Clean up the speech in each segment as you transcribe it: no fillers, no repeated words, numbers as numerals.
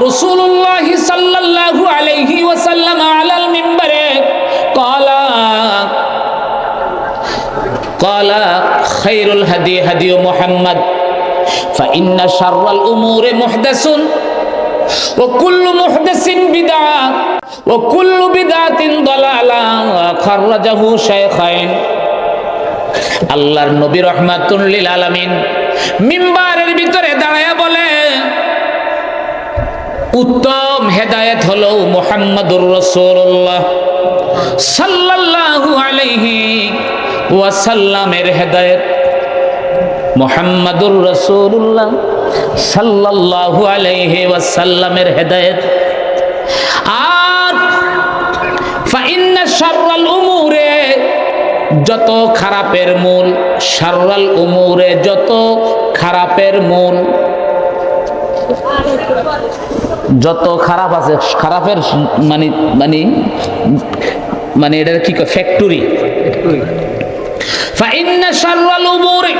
রাসূলুল্লাহ সাল্লাল্লাহু আলাইহি ওয়াসাল্লাম আলাল মিম্বারে قال خير الهدي هدي محمد فإن شر الأمور محدث وكل محدث بدعة وكل بدعة ضلالة خرجه شيخين আল্লাহর নবী রাহমাতুল লিল আলামিন মিম্বারের ভিতরে দাঁড়ায়া বলে উত্তম হেদায়েত হলো মুহাম্মদুর রাসূলুল্লাহ সাল্লাল্লাহু আলাইহি ওয়াসাল্লামের হেদায়েত মুহাম্মদুর রাসূলুল্লাহ সাল্লাল্লাহু আলাইহি ওয়াসাল্লামের হেদায়েত আর ফাইন্না শাররাল উমুরে যত খারাপের মূল শাররাল উমুরে যত খারাপের মূল যত খারাপ আছে খারাপের মানে মানে মানে এটার কি ফ্যাক্টরি ফাইন্না শাররাল উমুরি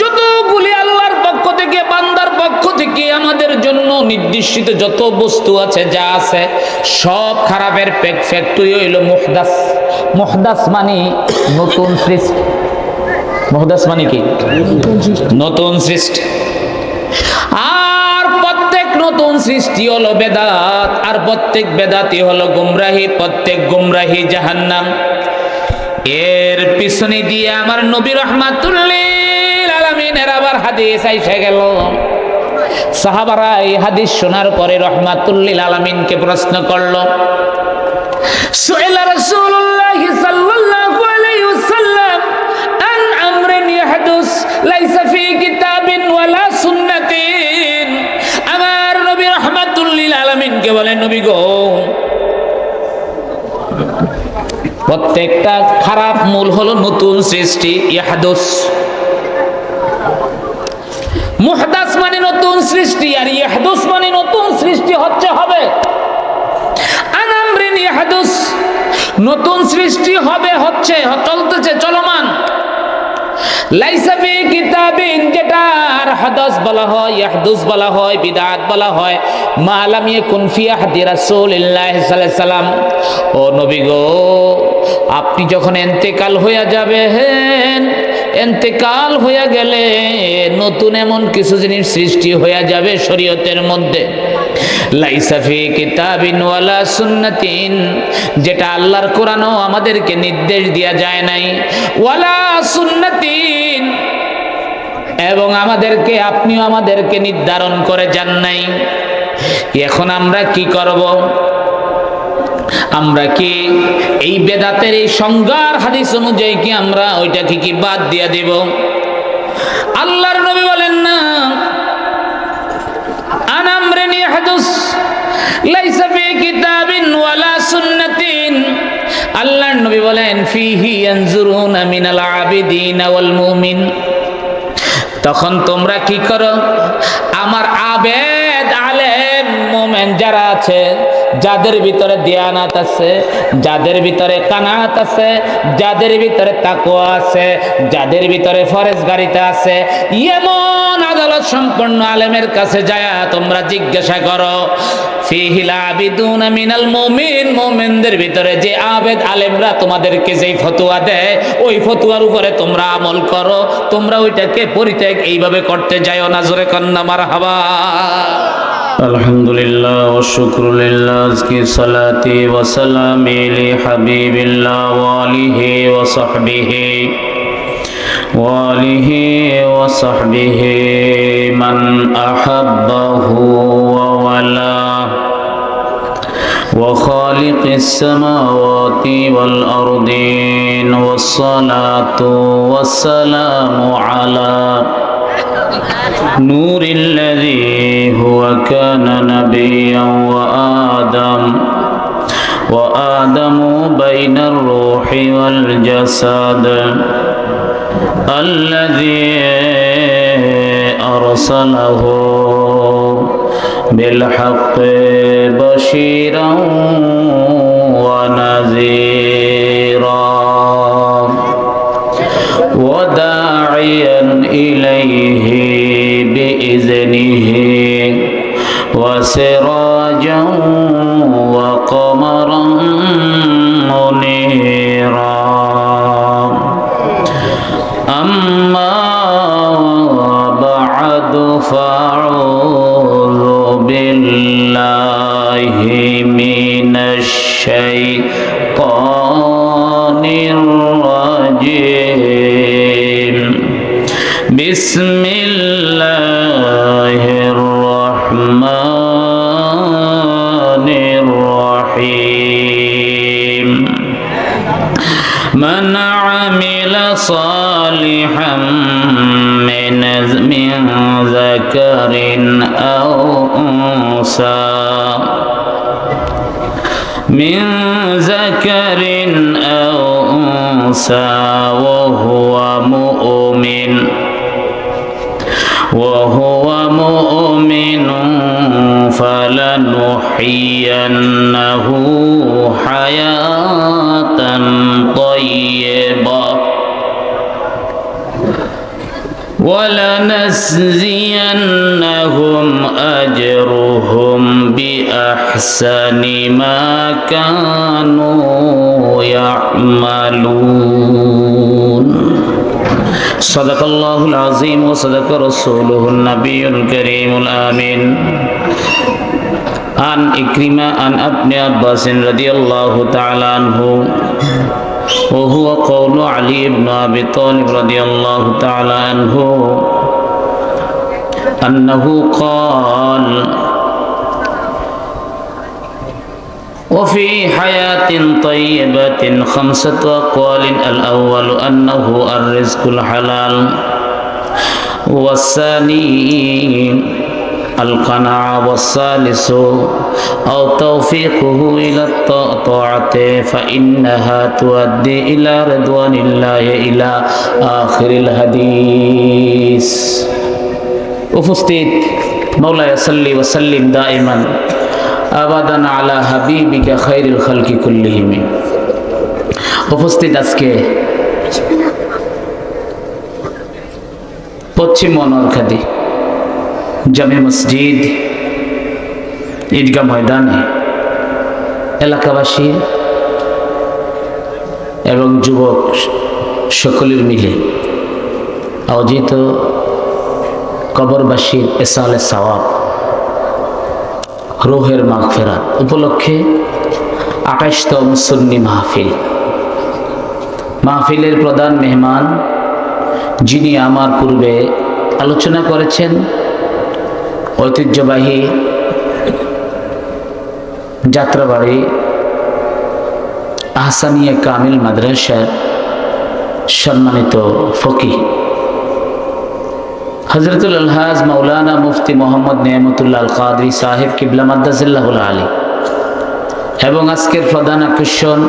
যতগুলি আল্লাহর পক্ষ থেকে বান্দার পক্ষ থেকে আমাদের জন্য নির্দিষ্ট যত বস্তু আছে যা আছে সব খারাপের ফ্যাক্টরি হইল মুহদাস। মুহদাস মানে নতুন সৃষ্টি। মুহদাস মানে কি? নতুন সৃষ্টি। আর প্রত্যেক নতুন সৃষ্টি হলো বেদাত, আর প্রত্যেক বেদাতি হলো গুমরাহি, প্রত্যেক গুমরাহি জাহান্নাম। এর পিছনে দিয়ে আমার নবী রাহমাতুল লিল আলামিনের আবার হাদিস আইসা গেল। সাহাবারা এই হাদিস শোনার পরে রাহমাতুল লিল আলামিনকে প্রশ্ন করলো, সুইলা রাসূলুল্লাহ সাল্লাল্লাহু আলাইহি ওয়াসাল্লাম আন আমরিন ইয়াহদুস লাইসা ফি কিতাবিন ওয়ালা সুন্নাতিন। আমার নবী রাহমাতুল লিল আলামিনকে বলেন, নবী গো, প্রত্যেকটা খারাপ মূল হলো নতুন সৃষ্টি। ইয়াহদুস মুহদাস মানে নতুন সৃষ্টি, আর ইয়াহদুস মানে নতুন সৃষ্টি হচ্ছে হবে। আনামরিন ইয়াহদুস নতুন সৃষ্টি হবে, হচ্ছে, চলতেছে, চলমান। লাইসা ফি কিতাবিন যেটার হাদাস বলা হয়, ইয়াহদুস বলা হয়, বিদআত বলা হয়, মা লাম ইয়াকুন ফি আহদি রাসূলিল্লাহ সাল্লাল্লাহু আলাইহি সাল্লাম। ও নবী গো, আপনি যখন ইন্তেকাল হয়ে যাবেন, ইন্তেকাল হয়ে গেলে নতুন এমন কিছু জিনিস সৃষ্টি হয়ে যাবে শরীয়তের মধ্যে। লাইসা ফি কিতাবিন ওয়ালা সুন্নাতিন যেটা আল্লাহর কোরআনও আমাদেরকে নির্দেশ দেয়া যায় নাই, ওয়ালা সুন্নাতিন এবং আমাদেরকে আপনিও আমাদেরকে নির্ধারণ করে যান নাই। এখন আমরা কি করব? আমরা কি এই বেদাতের এই সংজ্ঞার হাদিস অনুযায়ী কি আমরা ওইটাকে কি বাদ দিয়ে দেব? আল্লাহর নবী বলেন না, আনামরিন ইয়াহদুস লাইসা ফি কিতাবিন ওয়ালা সুন্নাতিন। আল্লাহর নবী বলেন, ফিহি ইয়ানজুরুনা মিনাল আবিদিন ওয়াল মুমিন। তখন তোমরা কি করো? আমার আবেদ আলেম মুমিন যারা আছে, যাদের ভিতরে দিয়ানাত আছে, যাদের ভিতরে কানাত আছে, যাদের ভিতরে তাকওয়া আছে, যাদের ভিতরে ফরেজগারিতা আছে, এমন আদালত সম্পন্ন আলেমের কাছে যায় তোমরা জিজ্ঞাসা করো, ফিহিল আবিদুনা মিনাল মুমিন, মুমিনদের ভিতরে যে আবেদ আলেমরা তোমাদেরকে যেই ফতোয়া দেয়, ওই ফতোয়ার উপরে তোমরা আমল করো। তোমরা ওইটাকে পরিত্যাগ এইভাবে করতে যাও না। জোরে কন্না মারহাবা। আলহামদুলিল্লাহ ওয়া শুকরুলিল্লাহ, আজকি সালাতি ওয়া সালামি লি হাবিবিল্লাহ ওয়া আলিহি ওয়া সাহবিহি ওয়া সাহবিহি মান আহাব্বাহু ওয়া ওয়ালা ওয়া খালিকিস সামাওয়াতি ওয়াল আরদিন ওয়াস সালাতু ওয়াস সালামু আলা نور الذي هو كان نبيا وآدم بين الروح والجسد الذي أرسله بالحق بشيرا ونذيرا وداعيا إليه بإذنه وسراجا فأعوذ بالله من الشيطان الرجيم بسم الله الرحمن الرحيم من عمل صالحا من ذكر أو أنثى وهو مؤمن فلنحيينه حياة طيبة ولنجزينهم أجرهم بأحسن ما كانوا يعملون صدق الله العظيم وصدق رسوله النبي الكريم الآمين عن إكرمة عن ابن عباس رضي الله تعالى عنه وهو قول علي بن أبي طالب رضي الله تعالى عنه أنه قال وفي حياة طيبة 5 أقوال الأول أنه الرزق الحلال والثاني القناعة والثالث أو توفيقه إلى الطاعة فإنها تؤدي إلى رضوان الله إلى آخر الحديث উপস্থিত মাওলানা সাল্লি ওয়া সাল্লিম দাইমান আবাদান আলা হাবিবিকা খায়রুল খালকি কুল্লিহিম। উপস্থিত আজকে পশ্চিম মনোরখাদি জামে মসজিদ ঈদগাহ ময়দানে এলাকাবাসী এবং যুবক সকলের মিলে আয়োজিত কবরবাসীর ইসালে সওয়াব রূহের মাগফিরাত উপলক্ষে 28তম সুন্নি মাহফিলের প্রধান মেহমান যিনি আমার পূর্বে আলোচনা করেছেন ঐতিহ্যবাহী যাত্রাবাড়ি আহসানিয়া কামিল মাদ্রাসার সম্মানিত ফকিহ হযরতুল আলহাজ মাওলানা মুফতি মোহাম্মদ নেয়ামতুল্লাহ আল কাদরি সাহেব কিবলা মাদ্দাজিল্লাহুল আলী এবং আজকের প্রধান আকর্ষণ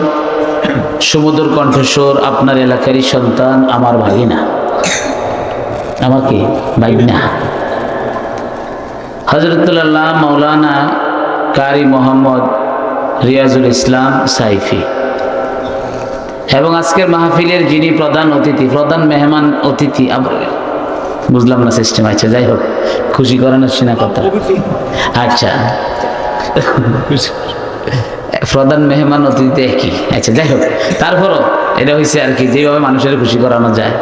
সুমধুর কণ্ঠস্বর আপনার এলাকারই সন্তান আমার ভাগিনা আমার কি ভাগিনা হযরতুল আল্লাহ মাওলানা কারি মোহাম্মদ রিয়াজুল ইসলাম সাইফি এবং আজকের মাহফিলের যিনি প্রধান মেহমান অতিথি বুঝলাম না সিস্টেম আছে যাই হোক খুশি করানোর সিনা কথা আচ্ছা প্রধান মেহমান অতিথি একই আচ্ছা যাই হোক তারপরও এটা হয়েছে আর কি যেভাবে মানুষের খুশি করানো যায়।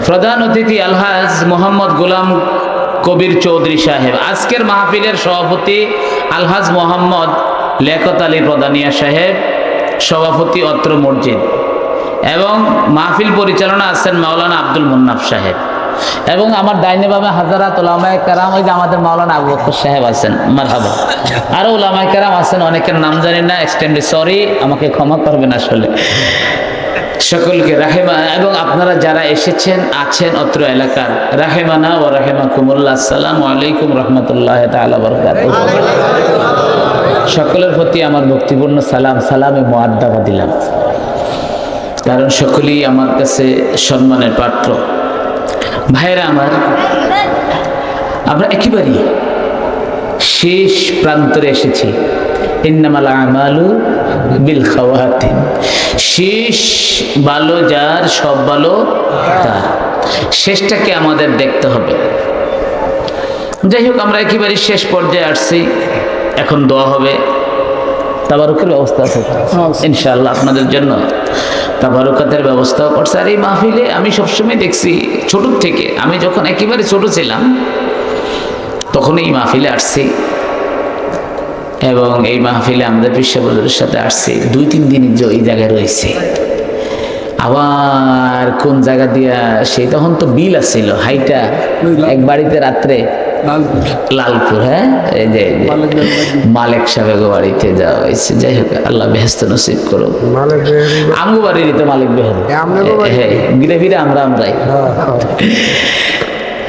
প্রধান অতিথি আলহাজ মোহাম্মদ গোলাম কবির চৌধুরী সাহেব আজকের মাহফিলের সভাপতি আলহাজ মোহাম্মদ লিয়াকত আলী প্রধানিয়া সাহেব সভাপতি অত্র মসজিদ এবং মাহফিল পরিচালনা আছেন মাওলানা আব্দুল মুন্নাফ সাহেব এবং আমার ডাইনে বামে হাজারাত উলামায়ে কেরাম ওই যে আমাদের মাওলানা আবু বকর সাহেব আছেন মারহাবা আরো উলামায়ে কেরাম আছেন অনেকের নাম জানি না এক্সটেন্ডলি সরি আমাকে ক্ষমা করবেন আসলে সকলকে রাহেমা এবং আপনারা যারা এসেছেন আছেন অত্র এলাকার রাহেমানা ওয়া রাহিমাকুমুল্লাহ আসসালামু আলাইকুম রাহমাতুল্লাহি তাআলা বারাকাতুহু সকলের প্রতি আমার ভক্তিপূর্ণ সালামে মুআদ্দাবা দিলাম কারণ সকলেই আমার কাছে সম্মানের পাত্র। ভাইরা আমার আমরা একেবারেই শেষ প্রান্তরে এসেছি ইন্নামাল আমালু বিল খাওয়াতিম শেষ ভালো যার সব ভালো তার শেষটাকে আমাদের দেখতে হবে। যাই হোক আমরা একেবারে শেষ পর্যায়ে আসছি এখন দোয়া হবে তাবারুকের ব্যবস্থা আছে ইনশাআল্লাহ আপনাদের জন্য তাবারুকাতের ব্যবস্থাও করছে। আর এই মাহফিলে আমি সবসময় দেখছি ছোট থেকে আমি যখন একেবারে ছোট ছিলাম তখন এই মাহফিলে আসছি এবং এই মাহফিলে আমাদের পেশাবলের সাথে আসছি 2-3 দিন এই জায়গায় রয়েছে। আবার কোন জায়গা দিয়া সেই তখন তো বিল আসছিল হাইটা এক বাড়িতে রাত্রে লালপুর, হ্যাঁ এই যে মালিক সাহেবের বাড়িতে যাওয়া হয়েছে। যাই হোক আল্লাহ বেহেশত নসিব করো। আমগো বাড়ির তো মালিক বেহের, হ্যাঁ ঘিরে ফিরে আমরাই।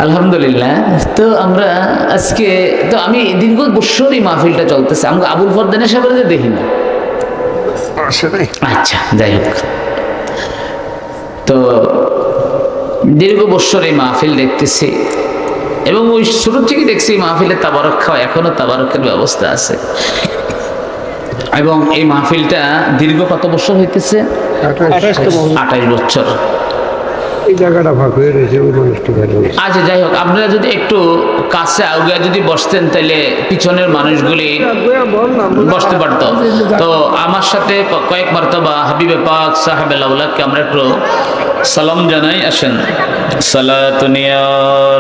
আলহামদুলিল্লাহ। তো আমরা আজকে তো আমি দীর্ঘ বছর এই মাহফিলটা চলতেছে, আমরা আবুল ফরদানের সাহেবের দেখি না। আচ্ছা যাই হোক, তো দীর্ঘ বছর এই মাহফিল দেখতেছি এবং ওই শুরু থেকে দেখছি মাহফিলের তাবারক খাওয়া, এখনো তাবারকের ব্যবস্থা আছে। এবং এই মাহফিলটা দীর্ঘ কত বছর হইতেছে? 28 বছর। এই জায়গাটা ভাগ হয়ে রয়েছে। আচ্ছা যাই হোক, আপনারা যদি একটু কাছে আগে যদি বসতেন তাহলে পিছনের মানুষগুলি বসতে পারত। তো আমার সাথে কয়েক মারতবা হাবিবে পাক সাহেবে লাউলাকে আমরা একটু সালাম জানাই। আসেন। সালাতুন ইয়া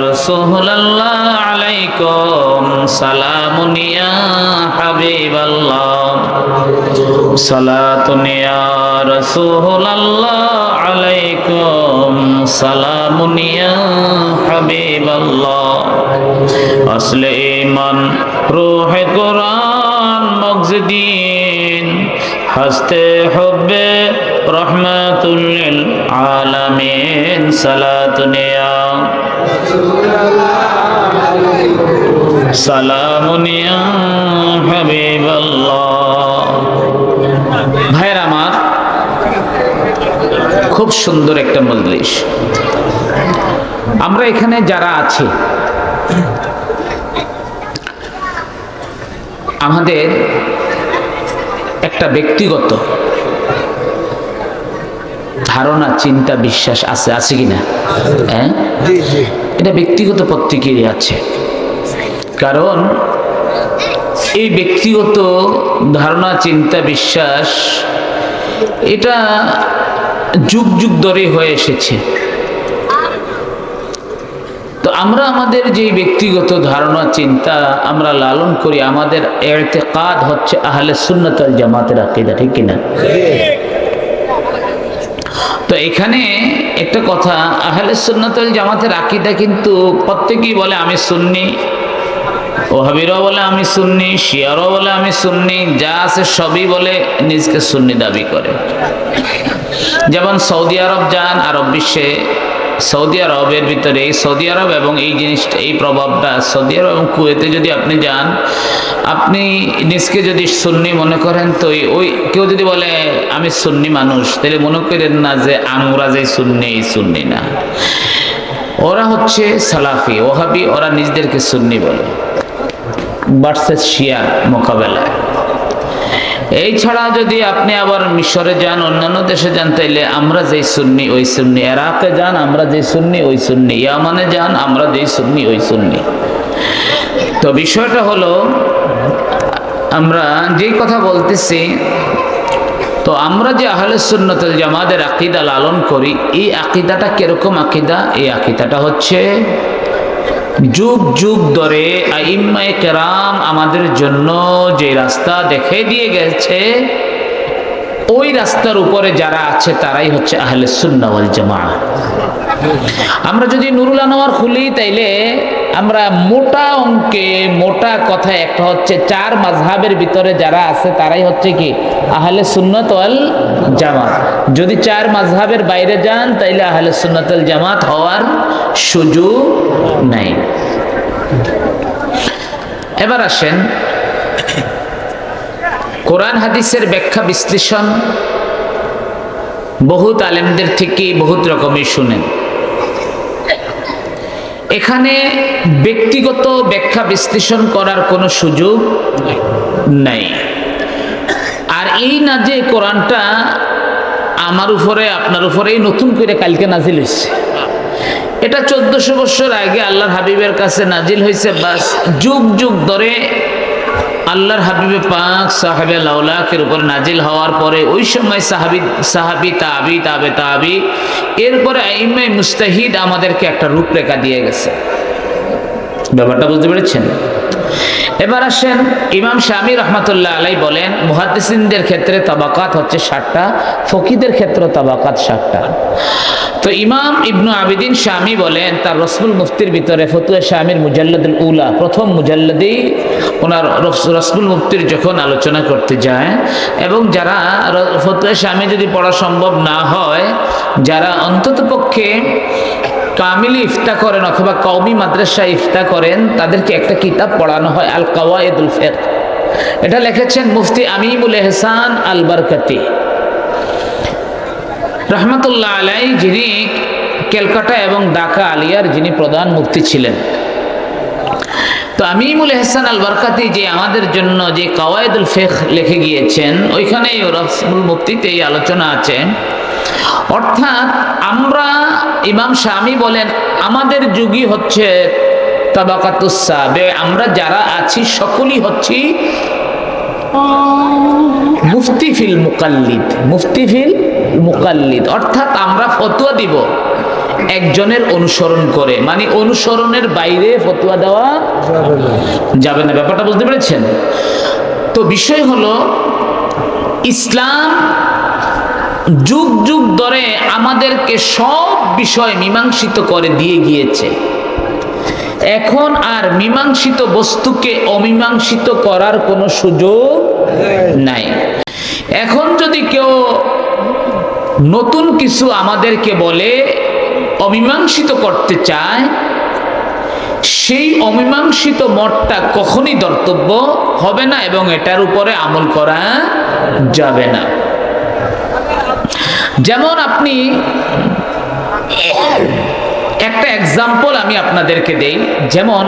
রাসূলুল্লাহ আলাইকুম, সালামুন ইয়া হাবিবাল্লাহ, সালাতুন ইয়া রাসূলুল্লাহ আলাইকুম, সালামুন ইয়া হাবিবাল্লাহ। আসলে ঈমান রূহে কুরআন মগজদিন, হস্তে হুব্বে রহমাতুল লিল আলামিন, সালাতুন ইয়া সালামুন ইয়া হাবিবাল্লাহ। ভাইরা আমার, খুব সুন্দর একটা মজলিস। আমরা এখানে যারা আছি আমাদের একটা ব্যক্তিগত ধারণা, চিন্তা, বিশ্বাস আছে কিনা? হ্যাঁ, এটা ব্যক্তিগত প্রত্যেকেরই আছে। কারণ এই ব্যক্তিগত ধারণা, চিন্তা, বিশ্বাস এটা যুগ যুগ ধরে হয়ে এসেছে। তো আমরা আমাদের যে ব্যক্তিগত ধারণা, চিন্তা আমরা লালন করি, আমাদের ইতিকাদ হচ্ছে আহলে সুন্নাত ওয়াল জামাতের আকীদা, ঠিক কিনা? তো এখানে একটা কথা, আহলে সুন্নাত ওয়াল জামাতের আকীদা কিন্তু প্রত্যেকেই বলে আমি সুন্নি, ওহাবিরাও বলে আমি সুন্নি, শিয়ারাও বলে আমি সুন্নি, যা আছে সবই বলে নিজকে সুন্নি দাবি করে। যেমন সৌদি আরব যান, আরব বিশ্বে সৌদি আরবের ভিতরে, সৌদি আরব এবং এই জিনিসটা, এই প্রভাবটা সৌদি আরব এবং কুয়েতে যদি আপনি যান, আপনি নিজকে যদি সুন্নি মনে করেন, তো ওই কেউ যদি বলে আমি সুন্নি মানুষ, তাহলে মনে করেন না যে আমরা যে সুন্নি, এই সুন্নি না। ওরা হচ্ছে সালাফি, ওহাবি, ওরা নিজেদেরকে সুন্নি বলে ভার্সেস শিয়ার মোকাবেলায়। এই ছাড়া যদি আপনি আবার মিশরে যান, অন্যান্য দেশে যান, তাইলে আমরা যেই সুন্নি ওই সুন্নি। ইরাকে যান, আমরা যেই সুন্নি ওই সুন্নি। ইয়ামানে যান, আমরা যেই সুন্নি ওই সুন্নি। তো বিষয়টা হলো, আমরা যেই কথা বলতেছি, তো আমরা যে আহলে সুন্নাত ওয়াল জামাতের আকীদা লালন করি, এই আকীদাটা কিরকম আকীদা? এই আকীদাটা হচ্ছে যুগ যুগ ধরে আইম্মায়ে কেরাম আমাদের জন্য যে রাস্তা দেখে দিয়ে গেছে, ওই রাস্তার উপরে যারা আছে তারাই হচ্ছে আহলে সুন্নাহ ওয়াল জামাআহ। আমরা যদি নুরুল আনোয়ার খুলি, তাইলে আমরা মোটা অঙ্কে, মোটা কথা একটা হচ্ছে 4 মাযহাবের ভিতরে যারা আছে তারাই হচ্ছে কি আহলে সুন্নাত ওয়াল জামাত। যদি 4 মাযহাবের বাইরে যান, তাইলে আহলে সুন্নাত ওয়াল জামাত হওয়ার সুযোগ নাই। এবার আসেন, কোরআন হাদিসের ব্যাখ্যা বিশ্লেষণ বহুত আলেমদের থেকে বহুত রকমের শুনেন। এখানে ব্যক্তিগত ব্যাখ্যা বিশ্লেষণ করার কোনো সুযোগ নাই। আর এই না যে কোরআনটা আমার উপরে আপনার উপরেই নতুন করে কালকে নাজিল হয়েছে, এটা 1400 বছর আগে আল্লাহর হাবিবের কাছে নাজিল হয়েছে। বাস যুগ যুগ ধরে আল্লাহর হাবিবে পাক সাহাবে লাউলাকের উপর নাজিল হওয়ার পরে ওই সময় সাহাবি তাবি তাবে তাবি, এরপরে আইম্মায়ে মুজতাহিদ আমাদেরকে একটা রূপরেখা দিয়ে গেছে। ব্যাপারটা বুঝতে পেরেছেন? এবার আসেন, ইমাম শামী রহমাতুল্লাহ আলাই বলেন মুহাদ্দিসিনদের ক্ষেত্রে তাবাকাত হচ্ছে 60টা, ফকিহদের ক্ষেত্রে তাবাকাত 60টা। তো ইমাম ইবনু আবিদিন শামী বলেন তার রসমুল মুফতির ভিতরে ফতুয়া শামীর মুজাল্লাদুল উলা, প্রথম মুজাল্লাদেই ওনার রসমুল মুফতির যখন আলোচনা করতে যায়, এবং যারা ফতুয়া শামী যদি পড়া সম্ভব না হয়, যারা অন্ততপক্ষে কামিলি ইফতা করেন অথবা কওমি মাদ্রাসায় ইফতা করেন, তাদেরকে একটা কিতাব পড়ানো হয় আল কাওয়ায়েদুল ফিকহ। এটা লিখেছেন মুফতি আমিমুল এহসান আল বরকতি রহমতুল্লাহ আলাই, যিনি ক্যালকাটা এবং ঢাকা আলিয়ার যিনি প্রধান মুফতি ছিলেন। তো আমিমুল এহসান আল বরকতি যে আমাদের জন্য যে কাওয়ায়েদুল ফিকহ লিখে গিয়েছেন, ওইখানেই রসমুল মুফতিতে এই আলোচনা আছে। অর্থাৎ আমরা, ইমাম শামী বলেন আমাদের যুগই হচ্ছে তাবাকাতুস সাবে, আমরা যারা আছি সকলেই হচ্ছি মুফতি ফিল মুকাল্লিদ, মুফতি ফিল মুকাল্লিদ। অর্থাৎ আমরা ফতোয়া দিব একজনের অনুসরণ করে, মানে অনুসরণের বাইরে ফতোয়া দেওয়া যাবে না। ব্যাপারটা বুঝতে পেরেছেন? তো বিষয় হলো, ইসলাম যুগ যুগ ধরে আমাদেরকে সব বিষয় মীমাংসিত করে দিয়ে গিয়েছে। এখন আর মীমাংসিত বস্তুকে অমীমাংসিত করার কোনো সুযোগ নাই। এখন যদি কেউ নতুন কিছু আমাদেরকে বলে অমীমাংসিত করতে চায়, সেই অমীমাংসিত মতটা কখনই ধর্তব্য হবে না এবং এটার উপরে আমল করা যাবে না। যেমন আপনি একটা এক্সাম্পল আমি আপনাদেরকে দেই, যেমন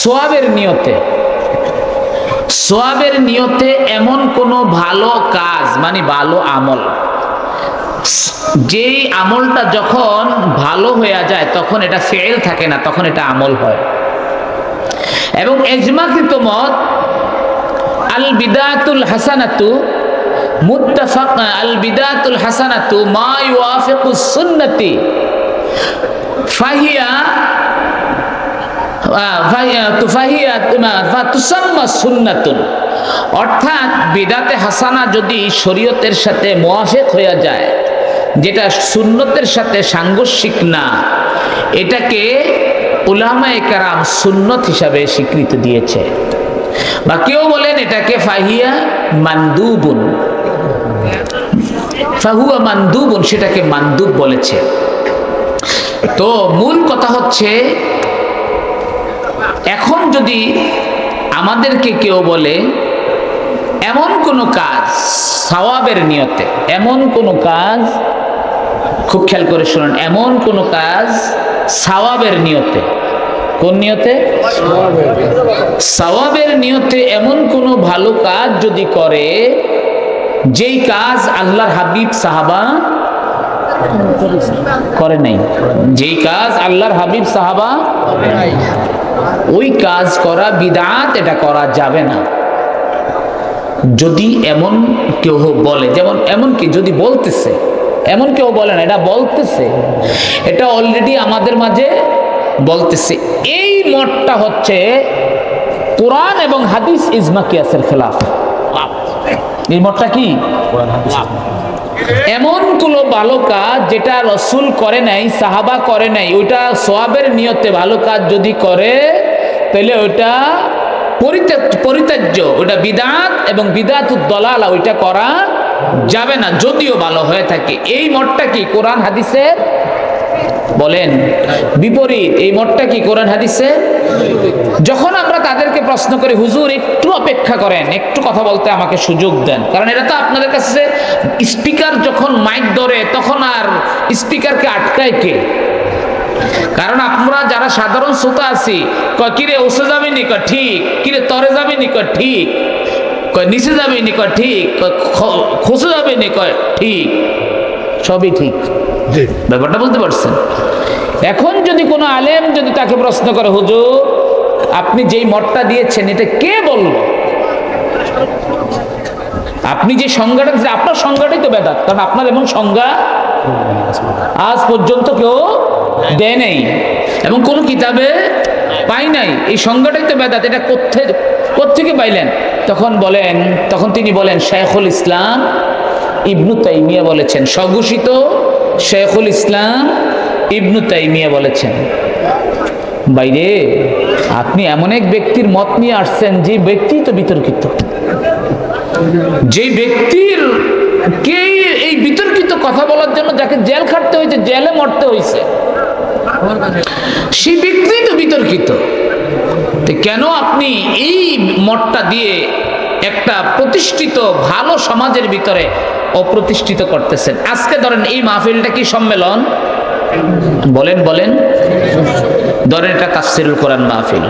সোয়াবের নিয়তে, সোয়াবের নিয়তে এমন কোনো ভালো কাজ মানে ভালো আমল, যেই আমলটা যখন ভালো হয়ে যায় তখন এটা ফেল থাকে না, তখন এটা আমল হয়। এবং ইজমাকৃত মত আল বিদাতুল হাসানাতু মুত্তাফাক, আল বিদাতুল হাসানাতু মা ইউয়াফিকুস সুন্নতি ফাহিয়া তুসাম্মা সুন্নাতুন। অর্থাৎ বিদাতে হাসানা যদি শরীয়তের সাথে মুওয়াফিক হয়ে যায়, যেটা সুন্নতের সাথে সাংঘর্ষিক না, এটাকে উলামায়ে কেরাম সুন্নত হিসাবে স্বীকৃতি দিয়েছে। বা কেউ বলেন এটাকে ফাহিয়া মানদুবুন, ফাহুয়া মানদুবুন, সেটাকে মানদুব বলেছে। তো মূল কথা হচ্ছে, এখন যদি আমাদেরকে কেউ বলে এমন কোনো কাজ সওয়াবের নিয়তে, এমন কোনো কাজ, খুব খেয়াল করে শুনুন, এমন কোনো কাজ সওয়াবের নিয়তে, কোন নিয়তে? সওয়াবের নিয়তে এমন কোনো ভালো কাজ যদি করে, যেই কাজ আল্লাহর হাবিব সাহাবা করে নাই, যেই কাজ আল্লাহর হাবিব সাহাবা, ওই কাজ করা বিদআত, এটা করা যাবে না। যদি এমন কেউ বলে, যেমন এমন কি যদি বলতেছে, এমন কেউ বলে না, এটা বলতেছে, এটা অলরেডি আমাদের মাঝে বলতেছে, এই মতটা হচ্ছে কোরআন এবং হাদিস ইজমা কিয়াসের খেলাফ। এই মতটা কি? এমন কোন ভালো কাজ যেটা রসুল করে নাই, সাহাবা করে নাই, ওইটা সওয়াবের নিয়তে ভালো কাজ যদি করে, তাহলে ওইটা পরিত্যাজ্য, ওইটা বিদআত এবং বিদআতুদ দালালা, ওইটা করা যাবে না যদিও ভালো হয়ে থাকে। এই মতটা কি কোরআন হাদিসের? বলেন বিপরীত। এই মতটা কি কোরআন হাদিসে? যখন আমরা তাদেরকে প্রশ্ন করি, হুজুর একটু অপেক্ষা করেন, একটু কথা বলতে আমাকে সুযোগ দেন, কারণ এটা তো আপনাদের কাছে স্পিকার যখন মাইক ধরে তখন আর স্পিকারকে আটকায় কে? কারণ আমরা যারা সাধারণ শ্রোতা আছি, কয় কিরে ওসে যাবি নি, কয় ঠিক, কিরে তরে যাবি নি, কয় ঠিক, কয় নিচে যাবি নি, কয় ঠিক, খসে যাবি নি, কয় ঠিক, সবই ঠিক। ব্যাপারটা বুঝতে পারছেন? এখন যদি কোনো আলেম যদি তাকে প্রশ্ন করে, হুজুর আপনি যেই মতটা দিয়েছেন এটা কে বলল? আপনি যে সংজ্ঞাটা দিয়েছেন, আপনার সংজ্ঞাটাই তো বেদাত, কারণ আপনার এমন সংজ্ঞা আজ পর্যন্ত কেউ দেয় নেই এবং কোন কিতাবে পাই নাই, এই সংজ্ঞাটাই তো বেদাত, এটা কোত্থেকে পাইলেন? তখন তিনি বলেন শাইখুল ইসলাম ইবনু তাইমিয়া বলেছেন, স্বঘোষিত শাইখুল ইসলাম ইবনু তাইমিয়া বলেছেন। বাইরে আপনি এমন এক ব্যক্তির মত নিয়ে আসছেন যে ব্যক্তি তো বিতর্কিত, যে ব্যক্তির কে এই বিতর্কিত কথা বলার জন্য যাকে জেল খাটতে হয়েছে, জেলে মরতে হয়েছে, সেই ব্যক্তি তো বিতর্কিত। কেন আপনি এই মতটা দিয়ে একটা প্রতিষ্ঠিত ভালো সমাজের ভিতরে অপ্রতিষ্ঠিত করতেছেন? আজকে ধরেন এই মাহফিলটা কি সম্মেলন? বলেন ধরেন এটা তাফসিরুল কোরআন মাহফিল,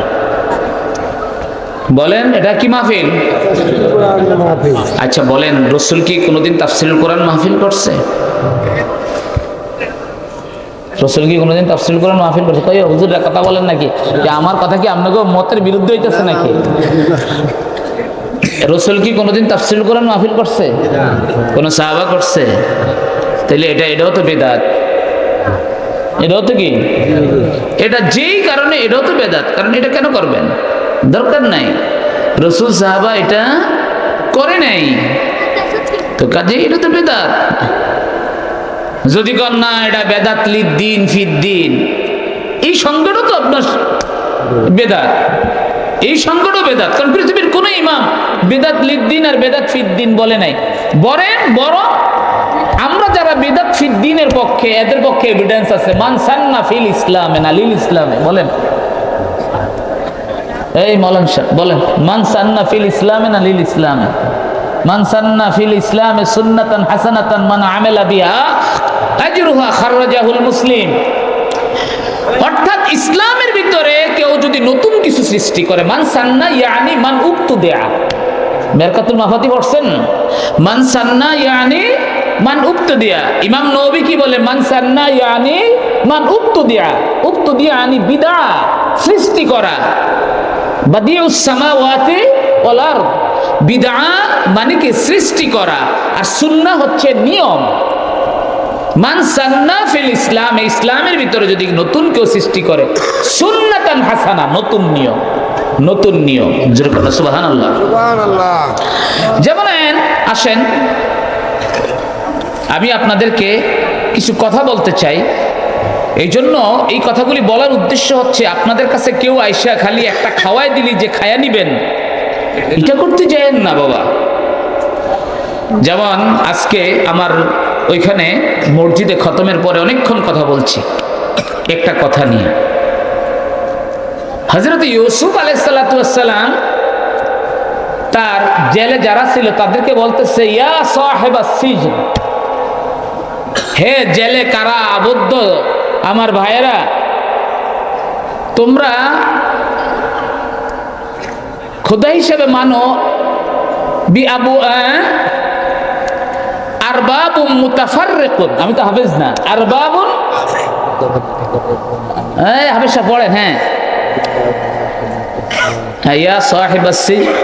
বলেন এটা কি মাহফিল? আচ্ছা বলেন, রাসূল কি কোনোদিন তাফসিরুল কোরআন মাহফিল করছে? রাসূল কি কোনোদিন তাফসিরুল কোরআন মাহফিল করছে? কই হুজুররা কথা বলেন নাকি? যে আমার কথা কি আপনাকে মতের বিরুদ্ধে হইতেছে নাকি? রাসূল কি কোনোদিন তাফসিরুল কোরআন মাহফিল করছে? কোন সাহাবা করছে? তাহলে এটাও তো বেদাত। এটাও তো কি? এটা যেই কারণে এটাও তো বেদাত, কারণ এটা কেন করবেন? দরকার নাই, রাসূল সাহাবা এটা করে নাই, তো কাজে এটা তো বেদাত। যদি কর না এটা বেদাত লিদ্দিন ফিদ্দিন, এই সংজ্ঞাটা তো আপনার বেদাত, এই সংজ্ঞাটাও বেদাত। কারণ পৃথিবীর কোন ইমাম বেদাত লিদ্দিন আর বেদাত ফিদ্দিন বলে নাই। বরং আমরা যারা বেদাত ফিদ্দিনের পক্ষে, এদের পক্ষে এভিডেন্স আছে। মান সান্না ফিল ইসলামে না লিল ইসলামে, বলেন এই মৌলানা সাহেব বলেন, মান সান্না ফিল ইসলামে না লিল ইসলামে? মান সান্না ফিল ইসলামে সুন্নাতান হাসানাতান মান আমিলা বিহা আজরুহা খাররাজাহুল মুসলিম। অর্থাৎ ইসলামের ভিতরে কেউ যদি নতুন কিছু সৃষ্টি করে, মান সান্না ইয়ানি মান উবতুদিয়া, মেরকাতুল মাফাতি পড়ছেন? মান সান্না ইয়ানি মান উবতুদিয়া। ইমাম নববী কি বলে? মান সান্না ইয়ানি মান উবতুদিয়া। উবতুদিয়া আনি বিদআ, সৃষ্টি করা। বাদিউস সামাওয়াতি ওয়াল আরদ, বিদআ মানে কি সৃষ্টি করা, আর সুন্নাহ হচ্ছে নিয়ম। মান সান্না ফিল ইসলাম, ইসলামের ভিতরে যদি নতুন কেউ সৃষ্টি করে, সুন্নাতান হাসানা, নতুন নিয়ম। সুবহানাল্লাহ। যেমন আসেন আমি আপনাদেরকে কিছু কথা বলতে চাই। এই জন্য এই কথাগুলি বলার উদ্দেশ্য হচ্ছে, আপনাদের কাছে কেউ আইসা খালি একটা খাওয়াই দিলি যে খায়া নিবেন, এটা করতে যায়েন না বাবা। যেমন আজকে আমার ওইখানে মসজিদে খতমের পরে অনেকক্ষণ কথা বলছি একটা কথা নিয়ে। হযরত ইউসুফ আলাইহিস সালাতু ওয়াস সালাম তার জেলে যারা ছিল তাদেরকে বলতেছে, ইয়া সাহিবাস সিজন, হে জেলে কারা আবদ্ধ আমার ভাইয়েরা, তোমরা খোদা হিসেবে মানো বি আবু আরবাবুম মুতাফাররিকুন। আমি তো হাফেজ না, আরবাবুন হাফেজা পড়েন। হ্যাঁ, ইয়া সাহিবাস সিজন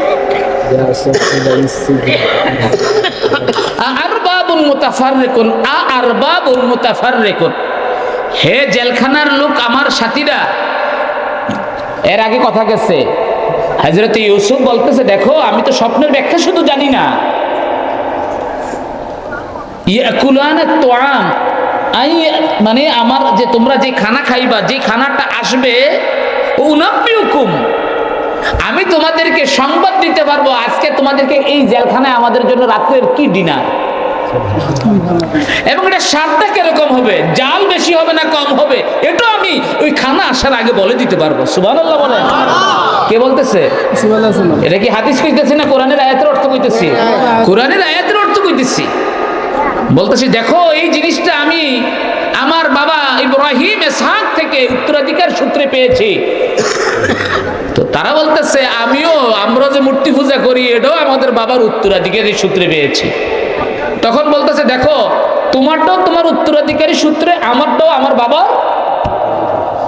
আরবাবুন মুতাফাররিকুন, আরবাবুন মুতাফাররিকুন, হে জেলখানার লোক আমার সাথীরা। এর আগে কথা গেছে, হযরত ইউসুফ বলতেছে, দেখো আমি তো স্বপ্নের ব্যাখ্যা শুধু জানি না, ইয়াকুলানা তুআম, মানে আমার যে তোমরা যে খানা খাইবা, যে খানাটা আসবে, উনাব্বিউকুম, আমি তোমাদেরকে সংবাদ দিতে পারবো আজকে তোমাদেরকে এই জেলখানায় আমাদের জন্য রাতের কি ডিনার, এবং এটা স্বাদটা কিরকম হবে, জাল বেশি হবে না কম হবে, এটা আমি ওই খানা আসার আগে বলে দিতে পারবো। সুবহানাল্লাহ বলেন। কে বলতেছে? এটা কি হাদিস কইতেছি না কোরআনের আয়াতের অর্থ কইতেছি? কোরআনের আয়াতের অর্থ কইতেছি। বলতেছি দেখো এই জিনিসটা আমি আমার বাবা ইব্রাহিম ইসহাক থেকে উত্তরাধিকার সূত্রে পেয়েছি। তো তারা বলতেছে আমরা যে মূর্তি পূজা করি এটাও আমাদের বাবার উত্তরাধিকারী সূত্রে পেয়েছি। তখন বলতেছে দেখো তোমারটাও তোমার উত্তরাধিকারী সূত্রে, আমারটাও আমার বাবার,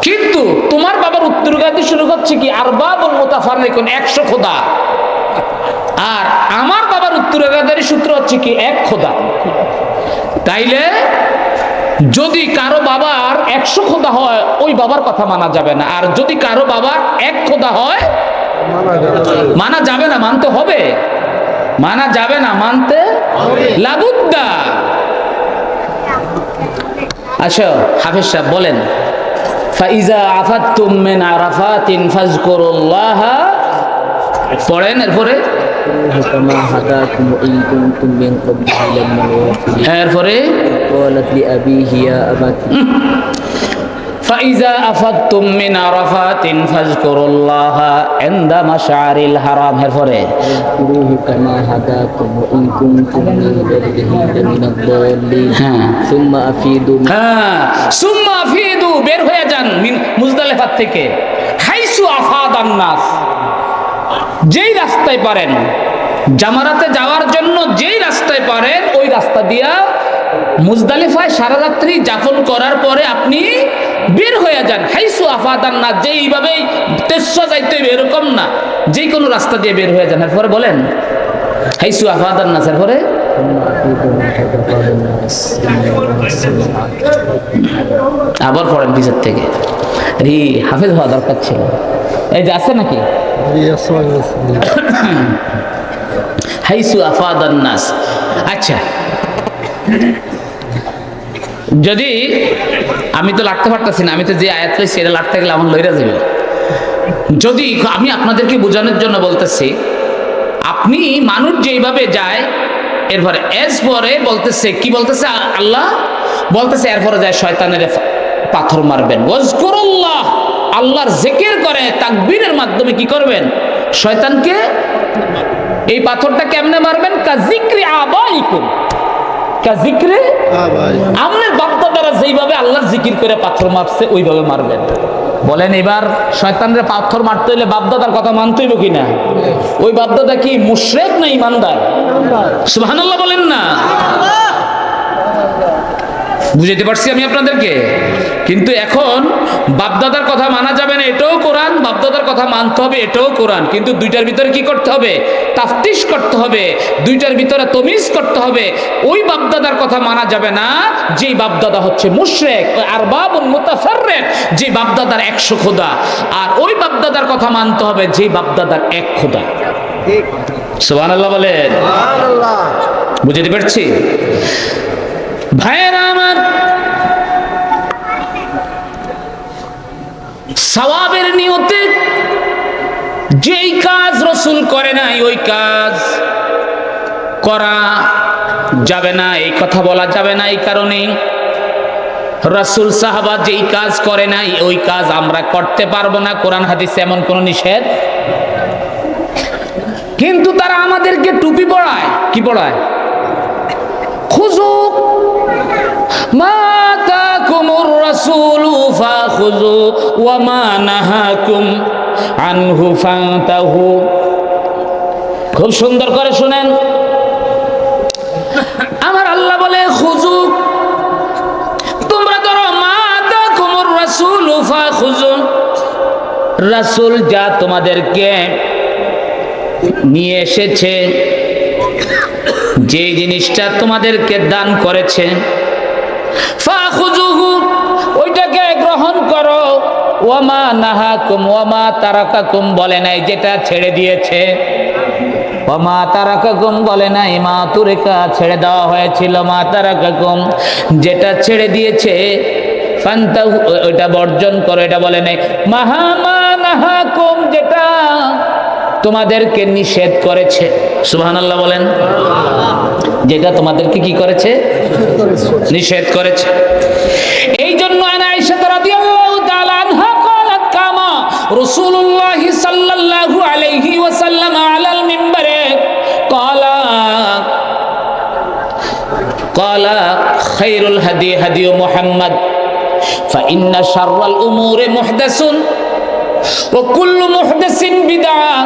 কিন্তু তোমার বাবার উত্তরাধিকারী শুরু হচ্ছে কি আরবাবুল মুতাফাররিকুন, 100 খোদা, আর আমার বাবার উত্তরাধিকারী সূত্র হচ্ছে কি 1 খোদা। তাইলে যদি কারো বাবার 100 খোদা হয় ওই বাবার কথা মানা যাবে না, আর যদি কারো বাবার 1 খোদা হয় মানা যাবে না, মানতে হবে। মানা যাবে না, মানতে লাবুদ্দা। আচ্ছা হাফেজ সাহেব বলেন, ফাইজা আফাতুম মিন আরাফাতিন ফাজকুরুল্লাহ, পড়েন এরপরে كما هداكم وإن كنتم من قبله لمن الغافلين এরপরে قالت لأبيه يا أبت ফাইজা আফাতুম মিন আরাফাতিন ফাজকুরুল্লাহ ইনদা মাশআরিল হারাম, এরপরে اذكروه كما هداكم وإن كنتم من قبله لمن الضالين ثم أفيدوا হ্যাঁ সুম্মা আফিদু, বের হয়ে যান মুজদালিফা থেকে, হাইসু আফাদান নাস, যেই রাস্তায় পারেন, জামারাতে যাওয়ার জন্য যেই রাস্তায় পারেন ওই রাস্তা দিয়া মুজদালিফায় সারা রাত্রি যাপন করার পরে আপনি বের হয়ে যান। হাইসু আফাদান নাস, যেইভাবেই তেসা যাইতে হবে এরকম না, যে কোনো রাস্তা দিয়ে বের হয়ে যান। এরপরে বলেন হাইসু আফাদান নাস, এরপরে আবার পড়েন পিছের থেকে। হাফেজ হওয়া দরকার ছিল, এই যে আছে নাকি হাইসু আফাদান নাস। আচ্ছা যদি আমি তো লাগতে পারতেছি না, আমি তো যে আয়াত লইছি এটা লাগতে গেলে আমার লইরা যাবে। যদি আমি আপনাদেরকে বোঝানোর জন্য বলতেছি, আপনি মানুষ যেইভাবে যায় এরপরে পরে বলতেছে কি বলতেছে আল্লাহ বলতেছে, এরপরে যায় শয়তানের পাথর মারবেন। ওয়াজকুরুল্লাহ, আল্লাহর জিকির করে তাকবীরের মাধ্যমে কি করবেন, শয়তানকে এই পাথরটা কেমনে মারবেন, কাজিক্রি আবাইকুম, কাজিক্রি আপনার বাপদাদারা যেইভাবে আল্লাহর জিকির করে পাথর মারছে ওইভাবে মারবেন। বলেন এবার শয়তানের পাথর মারতে হইলে বাপদাদার কথা মানতে হইব কিনা? ওই বাপদাদা কি মুশরিক না ঈমানদার? সুবহানাল্লাহ বলেন না। বুঝাইতে পারছি আমি আপনাদেরকে? কিন্তু এখন বাপদাদার কথা মানা যাবে না, এটাও কোরআন, বাপদাদার কথা মানতে হবে, এটাও কোরআন। কিন্তু দুইটার ভিতরে কি করতে হবে, তাফতিশ করতে হবে, দুইটার ভিতরে তমিজ করতে হবে। ওই বাপদাদার কথা মানা যাবে না যেই বাপদাদা হচ্ছে মুশরিক, আরবাবুন মুতাফাররিক, যে বাপদাদার 100 খোদা। আর ওই বাপদাদার কথা মানতে হবে যেই বাপদাদার 1 খোদা। সুবহানাল্লাহ বলেন। সুবহানাল্লাহ। বুঝাইতে পারছি ভাইয়েরা আমার? সওয়াবের নিয়তে যেই কাজ রাসূল করে নাই ওই কাজ করা যাবে না, এই কথা বলা যাবে না। এই কারণে রাসূল সাহাবা যেই কাজ করে নাই ওই কাজ আমরা করতে পারবো না, কোরআন হাদিসে এমন কোন নিষেধ। কিন্তু তারা আমাদেরকে টুপি পড়ায়, কি পড়ায়, খুযু মা আতাকুমুর রাসূলু ফাখুযু ওয়া মা নাহাকুম আনহু ফান্তাহু। খুব সুন্দর করে শুনেন, আমার আল্লাহ বলে খুযু, তোমরা ধরো, মা আতাকুমুর রাসূলু ফাখুযু, রাসূল যা তোমাদেরকে নিয়ে এসেছে, যে জিনিসটা তোমাদেরকে দান করেছে, ফাখুযুহু, ওইটাকে গ্রহণ করো। ওয়ামা নাহাকুম ওয়ামা তারাকাকুম বলে নাই যেটা ছেড়ে দিয়েছে, ওয়ামা তারাকাকুম বলে নাই মা তুরিকা ছেড়ে দেওয়া হয়েছিল, মা তারাকাকুম যেটা ছেড়ে দিয়েছে, ফান্তাহু ওইটা বর্জন করো, এটা বলে নাই। মাহা মা নাহাকুম যেটা তোমাদেরকে নিষেধ করেছে, সুবহানাল্লাহ বলেন, যেটা তোমাদেরকে কি করেছে, নিষেধ করেছে। এই জন্য আয়েশা রাদিয়াল্লাহু তাআলা আনহা قالت কামা রাসূলুল্লাহ সাল্লাল্লাহু আলাইহি ওয়াসাল্লাম আলাল মিম্বারে قال খায়রুল হাদি হাদি মুহাম্মদ فإن شر الأمور محدث وكل محدث بدعة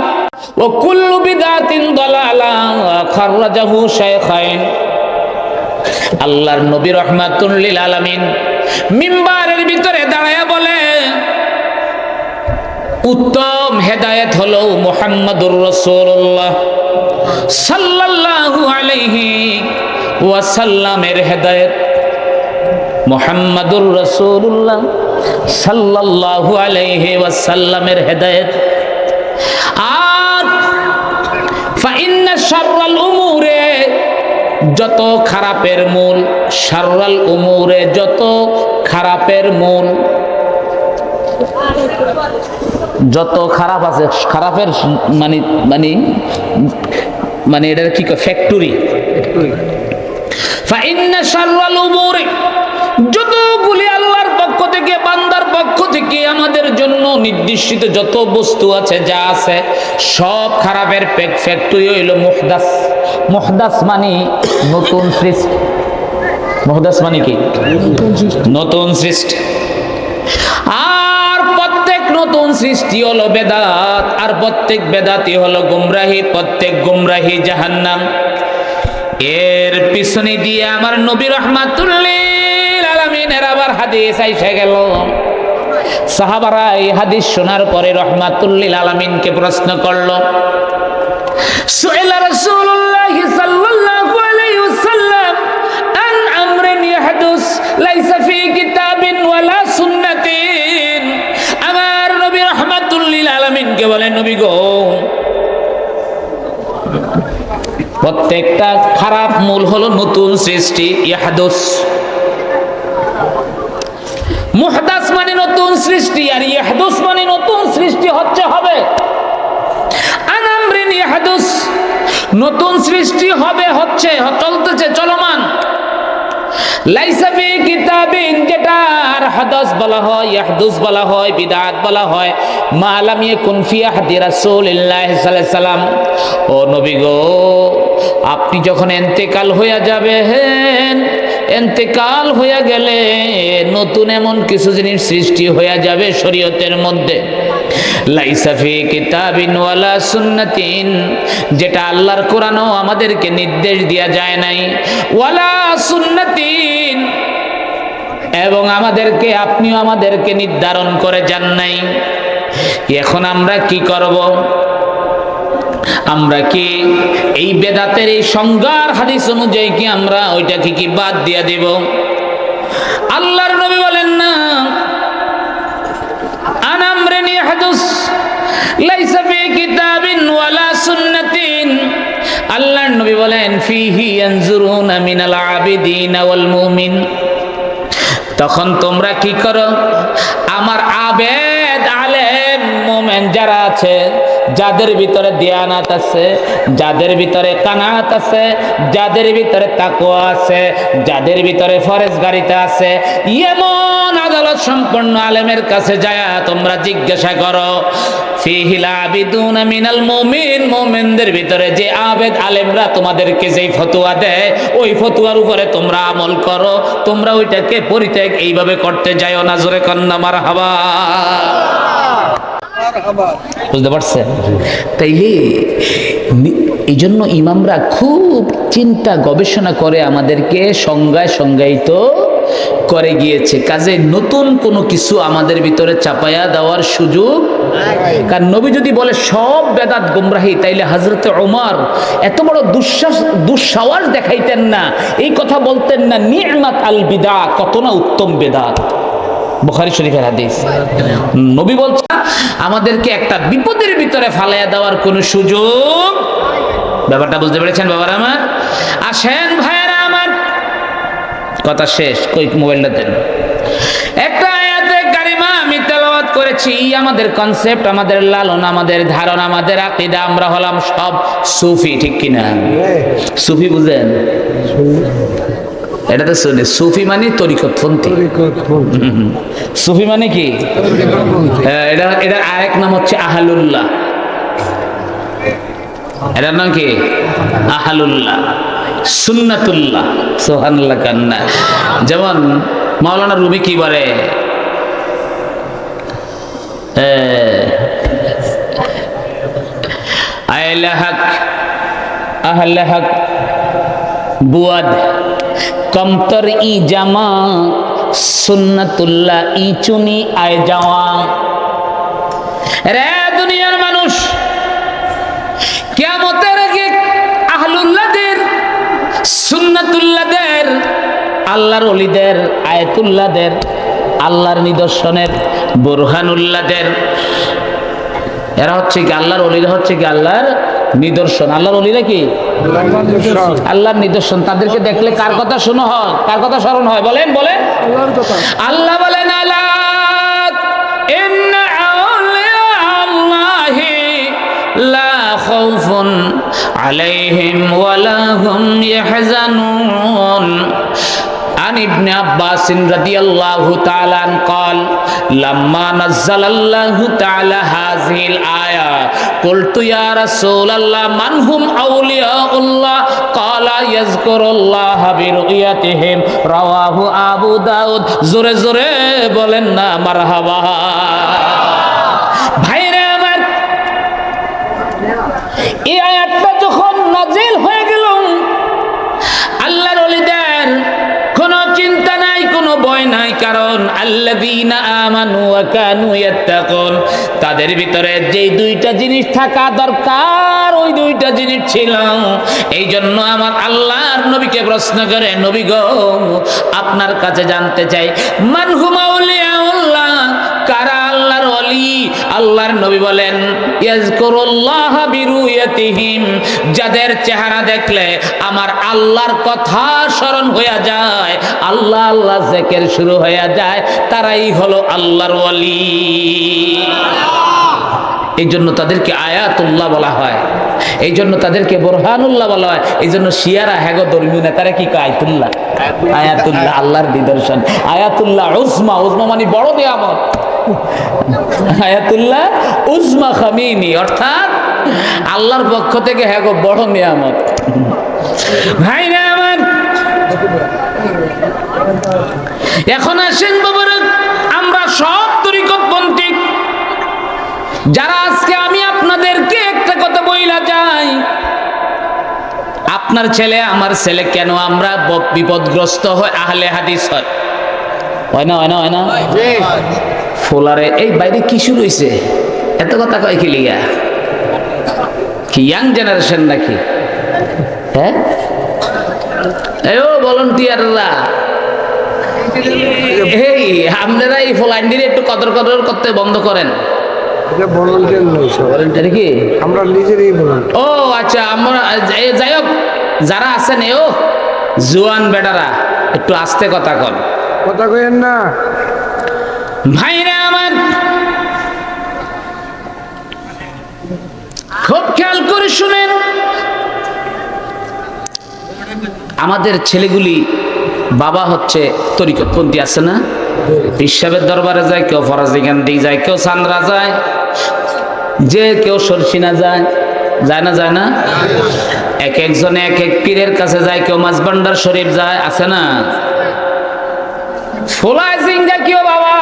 وكل بدعة ضلالة خرجه شيخين। আল্লাহর নবী রাহমাতুল লিল আলামিন মিম্বারের ভিতরে দাঁড়ায়া বলে, উত্তম হেদায়েত হলো মুহাম্মাদুর রাসূলুল্লাহ সাল্লাল্লাহু আলাইহি ওয়াসাল্লামের হেদায়েত। মুহাম্মাদুর রাসূলুল্লাহ সাল্লাল্লাহু আলাইহি ওয়াসাল্লামের হেদায়েত। আর ফাইন্না শাররাল উমুরে, যত খারাপের মূল, শাররাল উমুরে যত খারাপের মূল, যত খারাপ আছে, খারাপের মানে মানে মানে এটার কি ফ্যাক্টরি। ফাইন্না শাররাল উমুরি, যতগুলি আল্লাহর পক্ষ থেকে, বান্দার পক্ষ থেকে আমাদের জন্য নির্দিষ্ট যত বস্তু আছে, যা আছে, সব খারাপের ফ্যাক্টরি হইল মুহদাস। মুহদাস মানে নতুন সৃষ্টি। মুহদাস মানে কি? নতুন সৃষ্টি। আর প্রত্যেক নতুন সৃষ্টি হলো বেদাত, আর প্রত্যেক বেদাতই হলো গুমরাহি, প্রত্যেক গুমরাহি জাহান্নাম। এর পিছনে দিয়ে আমার নবী রাহমাতুল্লিল আলামিনের আবার হাদিস আইসা গেল। সাহাবারা এই হাদিস শোনার পরে রাহমাতুল্লিল আলামিনকে প্রশ্ন করলো, সুইলা রাসূলুল্লাহ সাল্লাল্লাহু আলাইহি ওয়াসাল্লাম আন আমরিন ইয়াহদুস লাইসা ফি কিতাবিন ওয়ালা সুন্নাতিন। আমার নবী রাহমাতুল্লিল আলামিনকে বলেন, নবী গো, প্রত্যেকটা খারাপ মূল হলো নতুন সৃষ্টি। ইয়াহদুস, মুহদাস মানে নতুন সৃষ্টি, আর ইয়াহদুস মানে নতুন সৃষ্টি হচ্ছে, হবে। আনামরিন ইয়াহদুস, নতুন সৃষ্টি হবে, হচ্ছে, চলতেছে, চলমান। লাইসা ফি কিতাবিন, যেটার হাদাস বলা হয়, ইয়াহদুস বলা হয়, বিদআত বলা হয়, মা লাম ইয়াকুন ফি আহদি রাসূলিল্লাহ সাল্লাল্লাহু আলাইহি সাল্লাম। ও নবী গো, আপনি যখন ইন্তেকাল হয়ে যাবেন, ইন্তেকাল হয়ে গেলে নতুন এমন কিছু জিনিস সৃষ্টি হয়ে যাবে শরীয়তের মধ্যে। লাইসা ফি কিতাবিন ওয়ালা সুন্নাতিন, যেটা আল্লাহর কোরআনও আমাদেরকে নির্দেশ দেয়া যায় নাই, ওয়ালা সুন্নাতিন, এবং আমাদেরকে, আপনিও আমাদেরকে নির্ধারণ করে যান নাই। এখন আমরা কি করব? আমরা কি এই বেদাতের এই সংজ্ঞার হাদিস অনুযায়ী কি আমরা ওইটাকে কি বাদ দিয়া দিব? আল্লাহর নবী বলেন না, আনামরিন ইয়াহদুস লাইসা ফি কিতাবিন ওয়ালা সুন্নাতিন। আল্লাহর নবী বলেন, ফিহি ইয়ানজুরুনা মিনাল আবিদিন ওয়াল মুমিন। তখন তোমরা কি করো? আমার আবেদ, আলেম, মুমিন যারা আছে, যাদের ভিতরে দিয়ানাত আছে, যাদের ভিতরে কানাত আছে, যাদের ভিতরে তাকওয়া আছে, যাদের ভিতরে ফরেজগারিতা আছে, এমন আদালত সম্পন্ন আলেমের কাছে যায় তোমরা জিজ্ঞাসা করো, ফিহিল আবিদুনা মিনাল মুমিন, মুমিনদের ভিতরে যে আবেদ আলেমরা তোমাদেরকে যেই ফতোয়া দেয়, ওই ফতোয়ার উপরে তোমরা আমল করো, তোমরা ওইটাকে পরিত্যাগ এইভাবে করতে যাও না। জোরে কন্না মারহাবা। বুঝতে পারছেন? তাইলে এই জন্য ইমামরা খুব চিন্তা গবেষণা করে আমাদেরকে সংজ্ঞায়িত করে গিয়েছে। কাজে নতুন কোনো কিছু আমাদের ভিতরে চাপায়া দেওয়ার সুযোগ। কারণ নবী যদি বলে সব বেদাত গুমরাহি, তাইলে হযরতে ওমর এত বড় দুঃসাহস দেখাইতেন না, এই কথা বলতেন না, নি'মাত আল বিদা, কত না উত্তম বেদাত। বুখারী শরীফের হাদিস। নবী বলছেন আমাদেরকে একটা বিপদের ভিতরে ফালাইয়া দেওয়ার কোনো সুযোগ। ব্যাপারটা বুঝতে পেরেছেন বাবারা আমার? আসেন ভাইয়েরা আমার, কথা শেষ, কই মোবাইলটা দেন। একটা আয়াতে কারিমা আমি তেলাওয়াত করেছি, আমাদের কনসেপ্ট, আমাদের লালন, আমাদের ধারণা, আমাদের আকীদা, আমরা হলাম সব সুফি, ঠিক কিনা? সুফি বুঝেন? এটা তো শুনে, সুফি মানে তরিকতপন্থী। সুফি মানে কি? এটা আরেক নাম হচ্ছে আহলুল্লাহ। এটার নাম কি? আহলুল্লাহ, সুন্নাতুল্লাহ। সুবহানাল্লাহ কান্না। যেমন মাওলানা রুমি কি বলে, আহলে হক, আহলে হক বুয়াদ কমতর ই জামা, সুন্নাতুল্লাহ ই চুনি আয় যাওয়া। রে দুনিয়ার মানুষ, কিয়ামতের আগে আহলুল্লাহদের, সুন্নাতুল্লাহদের আল্লাহর ওলিদের, আয়াতুল্লাহদের, আল্লাহর নিদর্শনের, বুরহানুল্লাহদের, এরা হচ্ছে কি আল্লাহর ওলিরা, হচ্ছে কি আল্লাহর নিদর্শন। আল্লাহর ওলিরা কি আল্লাহর নিদর্শন। তাদেরকে দেখলে কার কথা শোনা হয়, কার কথা স্মরণ হয়? বলেন বলেন। আল্লাহ বলেন আলা ইন্না আউলিয়া আল্লাহি লা খাউফুন আলাইহিম ওয়ালা হুম ইয়াহজানুন। عن ابن عباس رضي الله تعالى عنه قال لما نزل الله تعالى هذه الآية قلت يا رسول الله من هم أولياء الله قال يذكر الله برؤيتهم رواه أبو داود জোরে জোরে বলেন না মারহাবা। ভাইরা আমার, এই আয়াতটা যখন নাজিল হয়ে গেল, আল্লাহর ওলিদের কোনো চিন্তা নাই, কোনো ভয় নাই, কারণ আল্লাযীনা আমানু ওয়া কানু ইয়াত্তাকুন, তাদের ভিতরে যেই দুইটা জিনিস থাকা দরকার ওই দুইটা জিনিস ছিল। এই জন্য আমার আল্লাহর নবীকে প্রশ্ন করে, নবী গো আপনার কাছে জানতে চাই মান হুম আউলিয়াউল্লাহ, কারা আল্লাহর ওলি? আল্লাহর নবী বলেন ইয়াজকুরুল্লাহ বিরুয়াতিহিম, যাদের চেহারা দেখলে আমার আল্লাহর কথা স্মরণ হয়ে যায়, আল্লাহ আল্লাহ জিকির শুরু হয়ে যায়, তারাই হলো আল্লাহর ওলি। এই জন্য তাদেরকে আয়াতুল্লাহ বলা হয়, এই জন্য তাদেরকে বুরহানুল্লাহ বলা হয়। এই জন্য শিয়ারা হ্যাগো ধর্মীয় নেতারা কি কয়? আয়াতুল্লাহ, আয়াতুল্লাহ আল্লাহর নিদর্শন। আয়াতুল্লাহ উজমা, উজমা মানে বড় নিয়ামত। আয়াতুল্লাহ উজমা খামিনি, অর্থাৎ আল্লাহর পক্ষ থেকে হ্যাগো বড় নিয়ামত। ভাইরা আমার, এখন আসেন বাবারা, আমরা সব তরিকতপন্থী যারা আজকে আমি আপনাদেরকে একটা কথা বইলা যাই, আপনার ছেলে আমার ছেলে কেন আমরা বিপদগ্রস্ত হয়, আহলে হাদিস হয়? হয় না, হয় না, হয় না? ফোলারে এই বাইরে কি শুরু হয়েছে? এত কথা কয় কি লিগা? কি ইয়াং জেনারেশন নাকি? হ্যাঁ, এই ও ভলান্টিয়াররা, এই আপনারা এই ফোলাইন্ডির একটু কদর কদর করতে বন্ধ করেন। ভলান্টিয়ার কি? আমরা নিজেরই ভলান্টিয়ার। ও আচ্ছা, আমরা যাই হোক, যারা আছেন এও জোয়ান বেটারা একটু আস্তে কথা কন, কথা কইেন না। ভাইরা আমার, খুব খেয়াল করে শুনেন, আমাদের ছেলেগুলি বাবা হচ্ছে তরিকতপন্থী আছে না, হিসাবের দরবারে যায়, কেউ ফরাজিগান্ডি যায়, কেউ সান্দ্রা যায়, যে কেউ সরসিনা যায়, যায় না, যায় না? এক একজনে এক এক পীরের কাছে যায়, কেউ মাঝবান্ডার শরীফ যায়, আছে না? ফোলায় সিংহা কেউ বাবা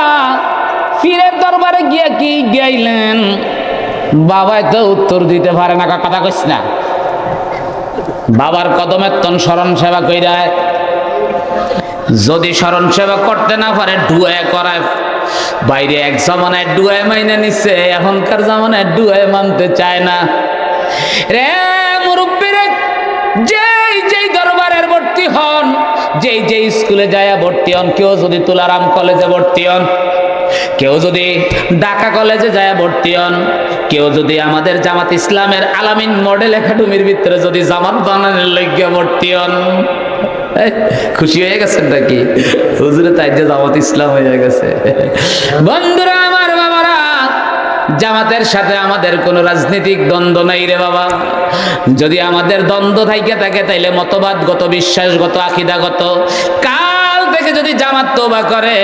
পীরের দরবারে গিয়া কি গাইলেন, বাবাই তো উত্তর দিতে পারে না, কথা কইস না। বাবার কদমের তন স্মরণ সেবা কইরায়, যদি স্মরণ সেবা করতে না পারে ডুয়ে করায়। বাইরে এক জামানায় ডুয়ে মাইনে নিচ্ছে, এখনকার জামানায় ডুয়ে মানতে চায় না রে মুরব্বীরে। যেই যেই দরবারের ভর্তি হন, যেই যেই স্কুলে যায় ভর্তি হন, কেউ যদি তুলারাম কলেজে ভর্তি হন, কেউ যদি ঢাকা কলেজে যায় ভর্তি হন, কেউ যদি আমাদের জামাত ইসলামের আলামিন মডেল একাডেমির ভিতরে যদি জামাত বানানোর লক্ষ্যে ভর্তি হন, খুশি হয়ে গেছেন নাকি? হুজুরে তাই যে জামাত ইসলাম হয়ে গেছে। বন্ধুরা আমার, বাবারা, জামাতের সাথে আমাদের কোনো রাজনৈতিক দ্বন্দ্ব নাই রে বাবা। যদি আমাদের দ্বন্দ্ব থাইকে থাকে তাইলে মতবাদগত, বিশ্বাসগত, আকীদাগত। কাল থেকে যদি জামাত তওবা করে,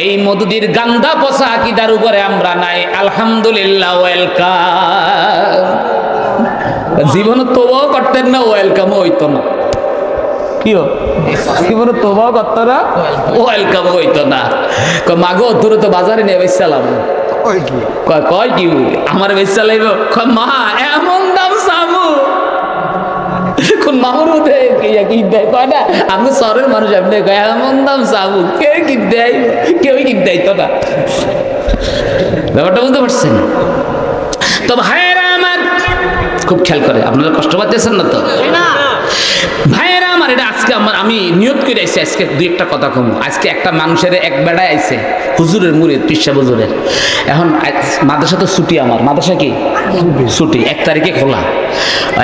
এই মদুদির গান্দা পচা আকীদার উপরে আমরা নাই, আলহামদুলিল্লাহ, ওয়েলকাম। জীবনে তওবাও করতেন না, ওয়েলকামও হইতো না। কি জীবনে তওবাও করত না, ওয়েলকাম হইতো না। মাগো তোর তো বাজারে নিয়ে বেচালাম, কয় কি আমার বেচা লাইব, মা এমন দাম চাবো। কোন মামুর কি দেয়, কয় না আমি শহরের মানুষ, আপনি কয় এমন দাম চাবো, কে কি দেয়? কেউই কি দেয় তো না। ব্যাপারটা বুঝতে পারছেন তো? ভাইয়েরা আমার, খুব খেয়াল করে, আপনারা কষ্ট পাচ্ছেন না তো? ভাইয়েরা আমার এটা আজকে আমি নিয়ত করে আইছি আজকে দুই একটা কথা কম। আজকে একটা মানুষের এক বেড়ায় আইছে হুজুরের মুরিদ পিসা হুজুরের। এখন মাদ্রাসা তো ছুটি, আমার মাদ্রাসা কি ছুটি, 1 তারিখে খোলা।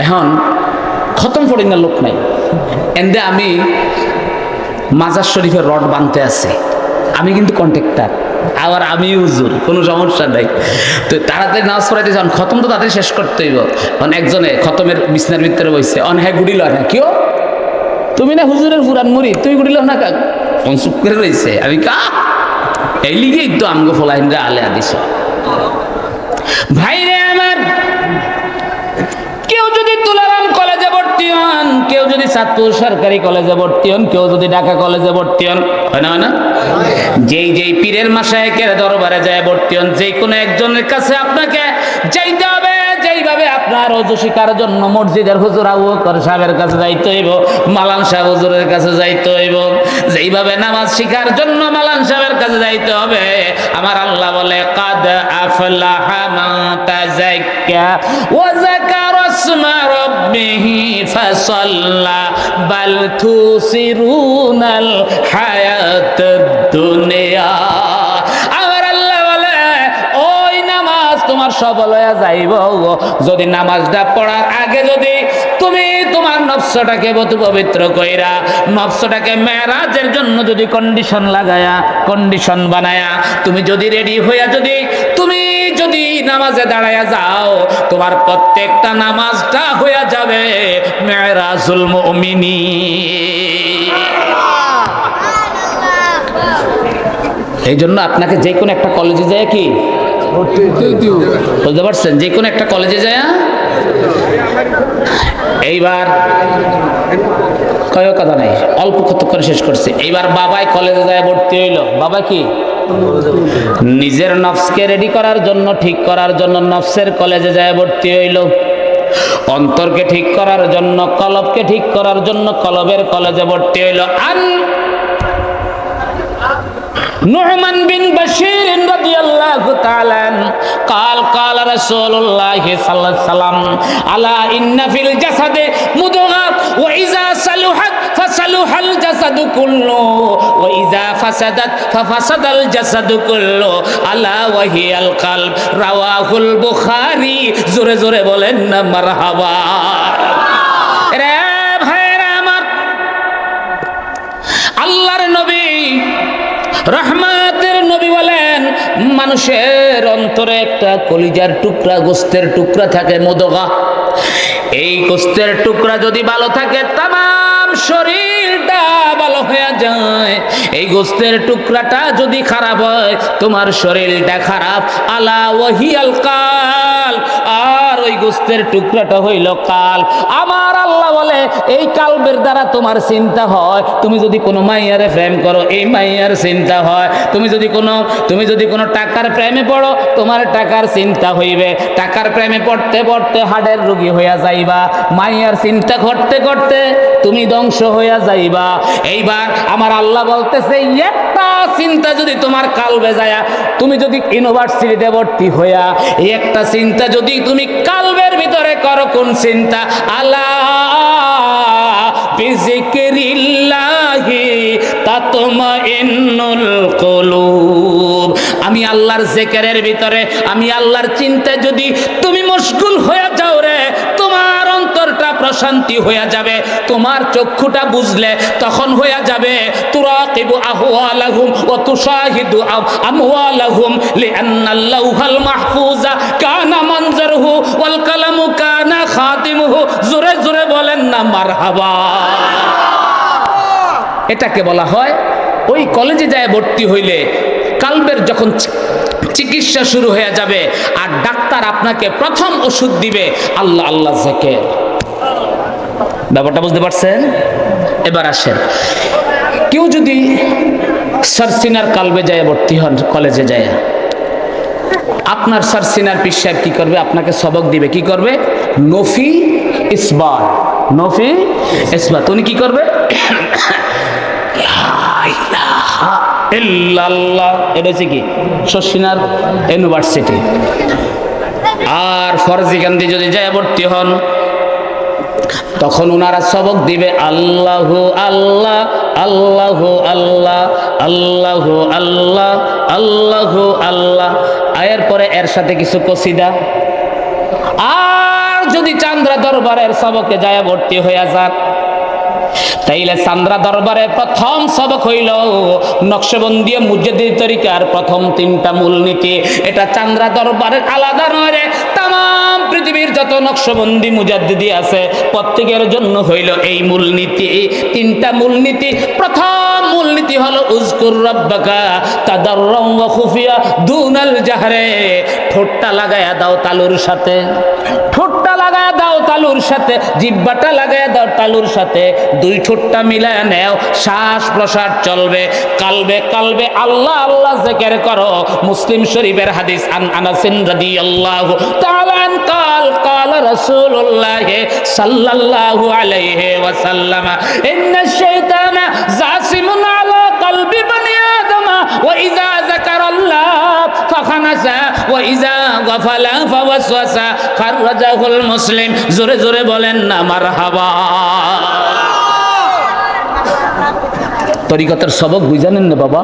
এখন খতম ফড়িঙ্গার লোক নাই। এন্ডে আমি মাজার শরীফের রড বানতে আছে, আমি কিন্তু কন্ট্রাক্টর, আবার আমি হুজুর, কোনো সমস্যা নাই। তো তাড়াতাড়ি নামাজ পড়াইতে যখন খতম তো তাদের শেষ করতে হইব। একজনে খতমের বিছনার ভিতরে বসছে, হ্যাঁ গুড়িল না কেউ, তুমি না হুজুরের পুরান মুড়ি, তুই গুড়িল না কাক, চুপ করে রয়েছে। আমি কা এই লিগেই তো আমগো ফলাইনরা আলে আদিস। ভাইরে আমার, কেউ যদি তুলারাম কলেজে ভর্তি হন, কেউ যদি চাঁদপুর সরকারি কলেজে ভর্তি হন, কেউ যদি ঢাকা কলেজে ভর্তি হন, হয় না হয় না? যেই পীরের মাশায়েখের দরবারে যায় ভর্তি হন, যে কোনো একজনের কাছে আপনাকে যাইতে হবে। যেইভাবে আপনার ওযু শিখার জন্য মসজিদের হুজুর আবু বকর সাহেবের কাছে যাইতে হইব, মালান সাহেব হুজুরের কাছে যাইতে হইব, যেইভাবে নামাজ শিখার জন্য মালান সাহেবের কাছে যাইতে হবে, আমার আল্লাহ বলে কাদ আফলাহা মান তাযাক্কা ওয়া যাকারা ইসমা রাব্বিহি ফাসাল্লা বাল তুসিরুনাল হায়াতাদ দুনিয়া। আমার আল্লাহ বলে ওই নামাজ তোমার সফল হয়ে যাইব যদি নামাজটা পড়ার আগে যদি তুমি তোমার নফসটাকে পবিত্র কইরা, নফসটাকে মেরাজের জন্য যদি কন্ডিশন লাগায়া, কন্ডিশন বানায়া, তুমি যদি রেডি হইয়া তুমি যদি নামাজে দাঁড়ায়া যাও, তোমার প্রত্যেকটা নামাজটা হইয়া যাবে মেরাজুল মুমিনিন। এই জন্য আপনাকে যে কোনো একটা কলেজে যায় কি বুঝতে পারছেন, যে কোনো একটা কলেজে যায়। এইবার কয় কথা নাই, অল্প কতক্ষণ শেষ করছে। এইবার বাবাই কলেজে যায় ভর্তি হইল। বাবা কি নিজের নফসকে রেডি করার জন্য, ঠিক করার জন্য নফসের কলেজে যায় ভর্তি হইল। অন্তরকে ঠিক করার জন্য, কলবকে ঠিক করার জন্য কলবের কলেজে ভর্তি হইল। নু'মান বিন বাশীর রাদিয়াল্লাহু তাআলা قال رسول الله صلى الله عليه وسلم আলা ইন্না ফিল জাসাদে মুদগা ওয়া ইযা সালুহাত ফাসালুহাল জাসাদু কুল্লু ওয়া ইযা ফাসাদাত ফাসাদাল জাসাদু কুল্লু আলা ওয়া হিয়াল কলব রাওয়াহুল বুখারী। জোরে জোরে বলেন না মারহাবা। রে ভাইরা আমার, আল্লাহর নবী রহমতের নবী বলেন, মানুষের অন্তরে একটা কলিজার টুকরা, গোস্তের টুকরা থাকে, মুদগা। এই গোস্তের টুকরা যদি ভালো থাকে, তামাম শরীরটা ভালো হয়ে যায়। এই গোস্তের টুকরাটা যদি খারাপ হয়, তোমার শরীরটা খারাপ। আলা ওয়াহিয়াল কাল, আর ওই গোস্তের টুকরাটা হইল কাল। আমার আল্লাহ বলে এই কালবের দ্বারা তোমার চিন্তা হয়। তুমি যদি কোনো মাইয়ারে প্রেম করো, এই মাইয়ার চিন্তা হয়। তুমি যদি কোনো টাকার প্রেমে পড়ো, তোমার টাকার চিন্তা হইবে। টাকার প্রেমে পড়তে পড়তে হাড়ের রোগী হইয়া যাইবা। মাইয়ার চিন্তা করতে করতে তুমি ধ্বংস হইয়া যাইবা। এইবার আমার আল্লাহ বলতেছে, একটা চিন্তা যদি তোমার কালবে যায়া, তুমি যদি ইউনিভার্সিটিতে ভর্তি হইয়া এই একটা চিন্তা যদি তুমি কালবের ভিতরে করো, কোন চিন্তা? আলা বিযিকরিল্লাহি তাতমাইন্নুল কুলুব। আমি আল্লাহর জিকিরের ভিতরে, আমি আল্লাহর চিন্তায় যদি তুমি মশগুল হয়ে যাও রে, তোমার অন্তরটা প্রশান্তি হয়ে যাবে। তোমার চক্ষুটা বুঝলে তখন হয়ে যাবে তুরাকিবু আহওয়ালাহুম ওয়া তুশাহিদু আমওয়ালাহুম লিআন্নাল লাওহাল মাহফুজা কানা মানজারহু ওয়াল কালামু কানা খাতিমুহু। জোরে জোরে বলেন না মারহাবা। এটাকে বলা হয়, ওই কলেজে যায় ভর্তি হইলে কালবের যখন চিকিৎসা শুরু হয়ে যাবে, আর ডাক্তার আপনাকে প্রথম ওষুধ দিবে আল্লাহ আল্লাহ জিকির। ব্যাপারটা বুঝতে পারছেন? এবার আসেন, কেউ যদি সারসিনার কালবে যায় ভর্তি হন, কলেজে যায়, আপনার সারসিনার পীর সাহেব কি করবে? আপনাকে সবক দিবে। কি করবে? নফি ইসবাত। নফি ইসবাত। উনি কি করবে? এটা হচ্ছে কি শর্ষিনার ইউনিভার্সিটি। আর ফরজি গান্ধী যদি যায় ভর্তি হন, তখন ওনারা সবক দিবে আল্লাহু আল্লাহ আল্লাহু আল্লাহ আল্লাহু আল্লাহ আল্লাহু আল্লাহ। এর পরে এর সাথে কিছু কসিদা। আর যদি চান্দ্রা দরবারের সবকে যায় ভর্তি হইয়া যাক, তাইলে চান্দ্রা দরবারে প্রথম সবক হইল নকশবন্দি মুজাদ্দিদ তরিকার প্রথম 3টা মূলনীতি। এটা চান্দ্রা দরবারের আলাদা নয় রে, তাম পৃথিবীর যত নকশবন্দি মুজাদ্দিদি আছে প্রত্যেকের জন্য হইল এই মূলনীতি। 3টা মূলনীতি। প্রথম মূলনীতি হলো উযকুর রাব্বাকা তাদাররুন ওয়া খুফিয়া দুনাল জাহরে। ঠোঁটটা লাগায়া দাও তালুর সাথে, ঠোঁটটা লাগায়া দাও তালুর সাথে, জিহ্বাটা লাগায়া দাও তালুর সাথে, 2 ঠোঁটটা মিলায়া নেও, শ্বাস প্রশ্বাস চলবে, কালবে কালবে আল্লাহ আল্লাহ জিকির করো। মুসলিম শরীফের হাদিস আন আনাস রাদিয়াল্লাহু তাআলা আন قال قال رسول الله صلى الله عليه وسلم ان الشيطان جاسم على قلب بني ادم واذا ذكر الله فخنس واذا غفل فوسوس خرجه المسلم। জোরে জোরে বলেন না মারহাবা। তরিকতের সবক বুঝানেন না বাবা।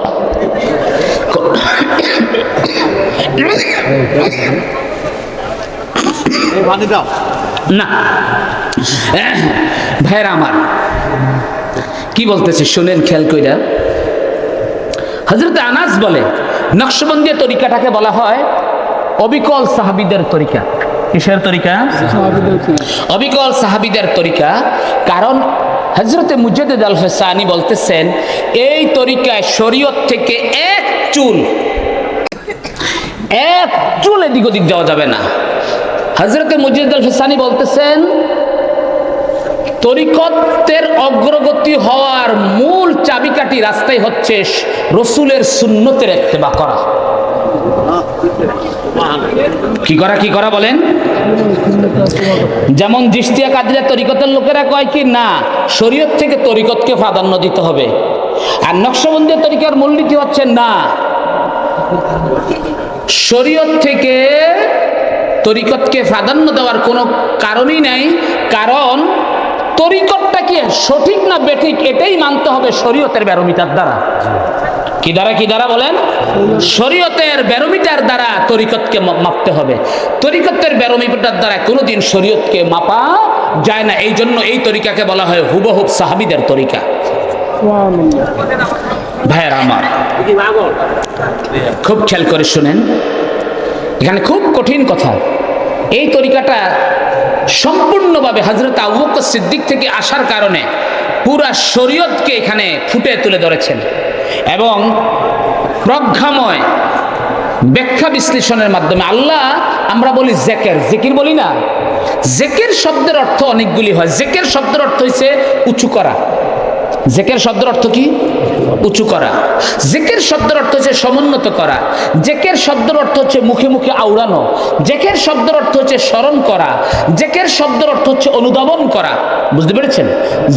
না ভাইরা আমার, কি বলতেছে শুনেন খেয়াল কইরা। হযরত আনাস বলে নকশবন্দি তরিকাটাকে বলা হয় অবিকল সাহাবীদের তরিকা। কিসের তরিকা? অবিকল সাহাবীদের তরিকা। কারণ হযরতে মুজাদ্দিদ আল ফসানি বলতেছেন এই তরিকায় শরীয়ত থেকে এক চুল এদিক ওদিক যাওয়া যাবে না। হযরতে মুজাদ্দিদ আল ফসানি বলতেছেন তরিকতের অগ্রগতি হওয়ার মূল চাবিকাঠি রাস্তাই হচ্ছে রাসূলের সুন্নতের ইত্তেবা করা। কি করা বলেন? যেমন চিশতিয়া কাদরিয়া তরিকতের লোকেরা কয় কি না, শরীয়ত থেকে তরিকতকে প্রাধান্য দিতে হবে। আর নকশবন্দি তরিকার মূলনীতি হচ্ছে না, শরীয়ত থেকে তরিকতকে প্রাধান্য দেওয়ার কোনো কারণই নাই। কারণ তরিকতটা কি সঠিক না বেঠিক এটাই মানতে হবে শরীয়তের ব্যারোমিটার দ্বারা। কি দ্বারা বলেন? শরীয়তের ব্যারোমিটার দ্বারা তরিকতকে মাপতে হবে। তরিকতের ব্যারোমিটার দ্বারা কোনোদিন শরীয়তকে মাপা যায় না। এই জন্য এই তরিকাকে বলা হয় হুবহুব সাহাবীদের তরিকা। ভাইয়েরা আমার, খুব খেয়াল করে শুনেন, এখানে খুব কঠিন কথা। এই তরিকাটা সম্পূর্ণভাবে হযরত আবু বকর সিদ্দিক থেকে আসার কারণে পুরা শরীয়তকে এখানে ফুটে তুলে ধরেছেন এবং প্রজ্ঞাময় ব্যাখ্যা বিশ্লেষণের মাধ্যমে। আল্লাহ আমরা বলি জিকির বলি না, জিকির শব্দের অর্থ অনেকগুলি হয়। জিকির শব্দের অর্থ হচ্ছে উঁচু করা। জিকির শব্দের অর্থ কি? উঁচু করা। জিকির শব্দের অর্থ হচ্ছে সমুন্নত করা। জিকির শব্দের অর্থ হচ্ছে মুখে মুখে আওড়ানো। জিকির শব্দের অর্থ হচ্ছে স্মরণ করা। জিকির শব্দের অর্থ হচ্ছে অনুধাবন করা। বুঝতে পেরেছেন?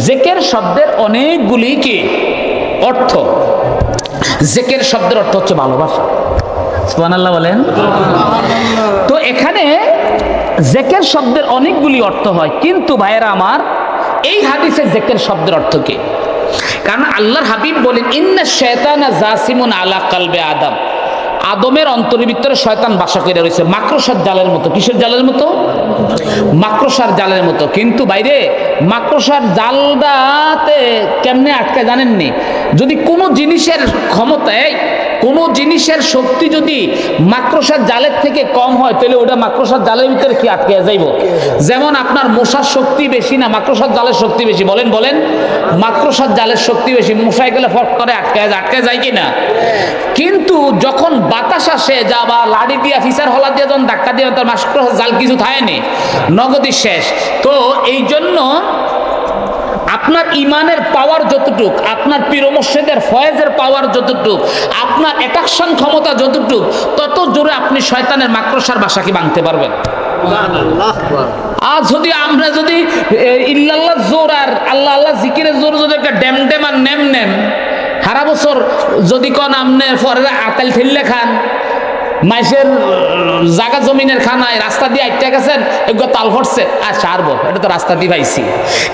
জিকির শব্দের অনেকগুলি কি অর্থ। জিকির শব্দের অর্থ হচ্ছে ভালোবাসা। সুবহানাল্লাহ বলেন। তো এখানে জিকির শব্দের অনেকগুলি অর্থ হয়, কিন্তু ভাইয়েরা আমার এই হাদিসে জিকির শব্দের অর্থ কি? কারণ আল্লাহর হাবিব বলেন ইন্না শায়তানা জাসিমুন আলা কলবে আদম। আদমের অন্তরের ভিতরে শয়তান বাসা করে রয়েছে মাকড়সার জালের মতো। কিসের জালের মতো? মাকড়সার জালের মতো। কিন্তু বাইরে মাকড়সার জালটাতে কেমনে আটকে জানেননি? যদি কোনো জিনিসের ক্ষমতায়, কোনো জিনিসের শক্তি যদি মাকড়সার জালের থেকে কম হয় তাহলে ওটা মাকড়সার জালের ভিতরে কি আটকে যাইব? যেমন আপনার মশার শক্তি বেশি না মাকড়সার জালের শক্তি বেশি? বলেন মাকড়সার জালের শক্তি বেশি। মশায় গেলে ফট করে আটকে যায় কি না? কিন্তু যখন বাতাস আসে যা বা লাড়ি দিয়া ফিসার হলা দিয়ে যখন ধাক্কা দিয়ে তার মাকড়সার জাল কিছু থাকেনি, নগদই শেষ। তো এই জন্য আপনার ইমানের পাওয়ার যতটুক, আপনার পীর মুর্শিদের ফয়েজের পাওয়ার যতটুক, আপনার অ্যাট্রাকশন ক্ষমতা যতটুক, তত জোরে আপনি শয়তানের মাকড়সার বাসাকে ভাঙতে পারবেন। আর যদি আমরা যদি ইল্লাল্লাহ জোর আর আল্লাহ আল্লাহ জিকিরের জোর যদি একটা ড্যাম আর নেম সারা বছর যদি কোন আমনে পরে আতাল ঠেললে খান, মাইসের জায়গা জমিনের খানায় রাস্তা দিয়ে আটটা গেছেন একবার তাল ফটছে আর ছাড়বো, এটা তো রাস্তা দিয়ে পাইছি।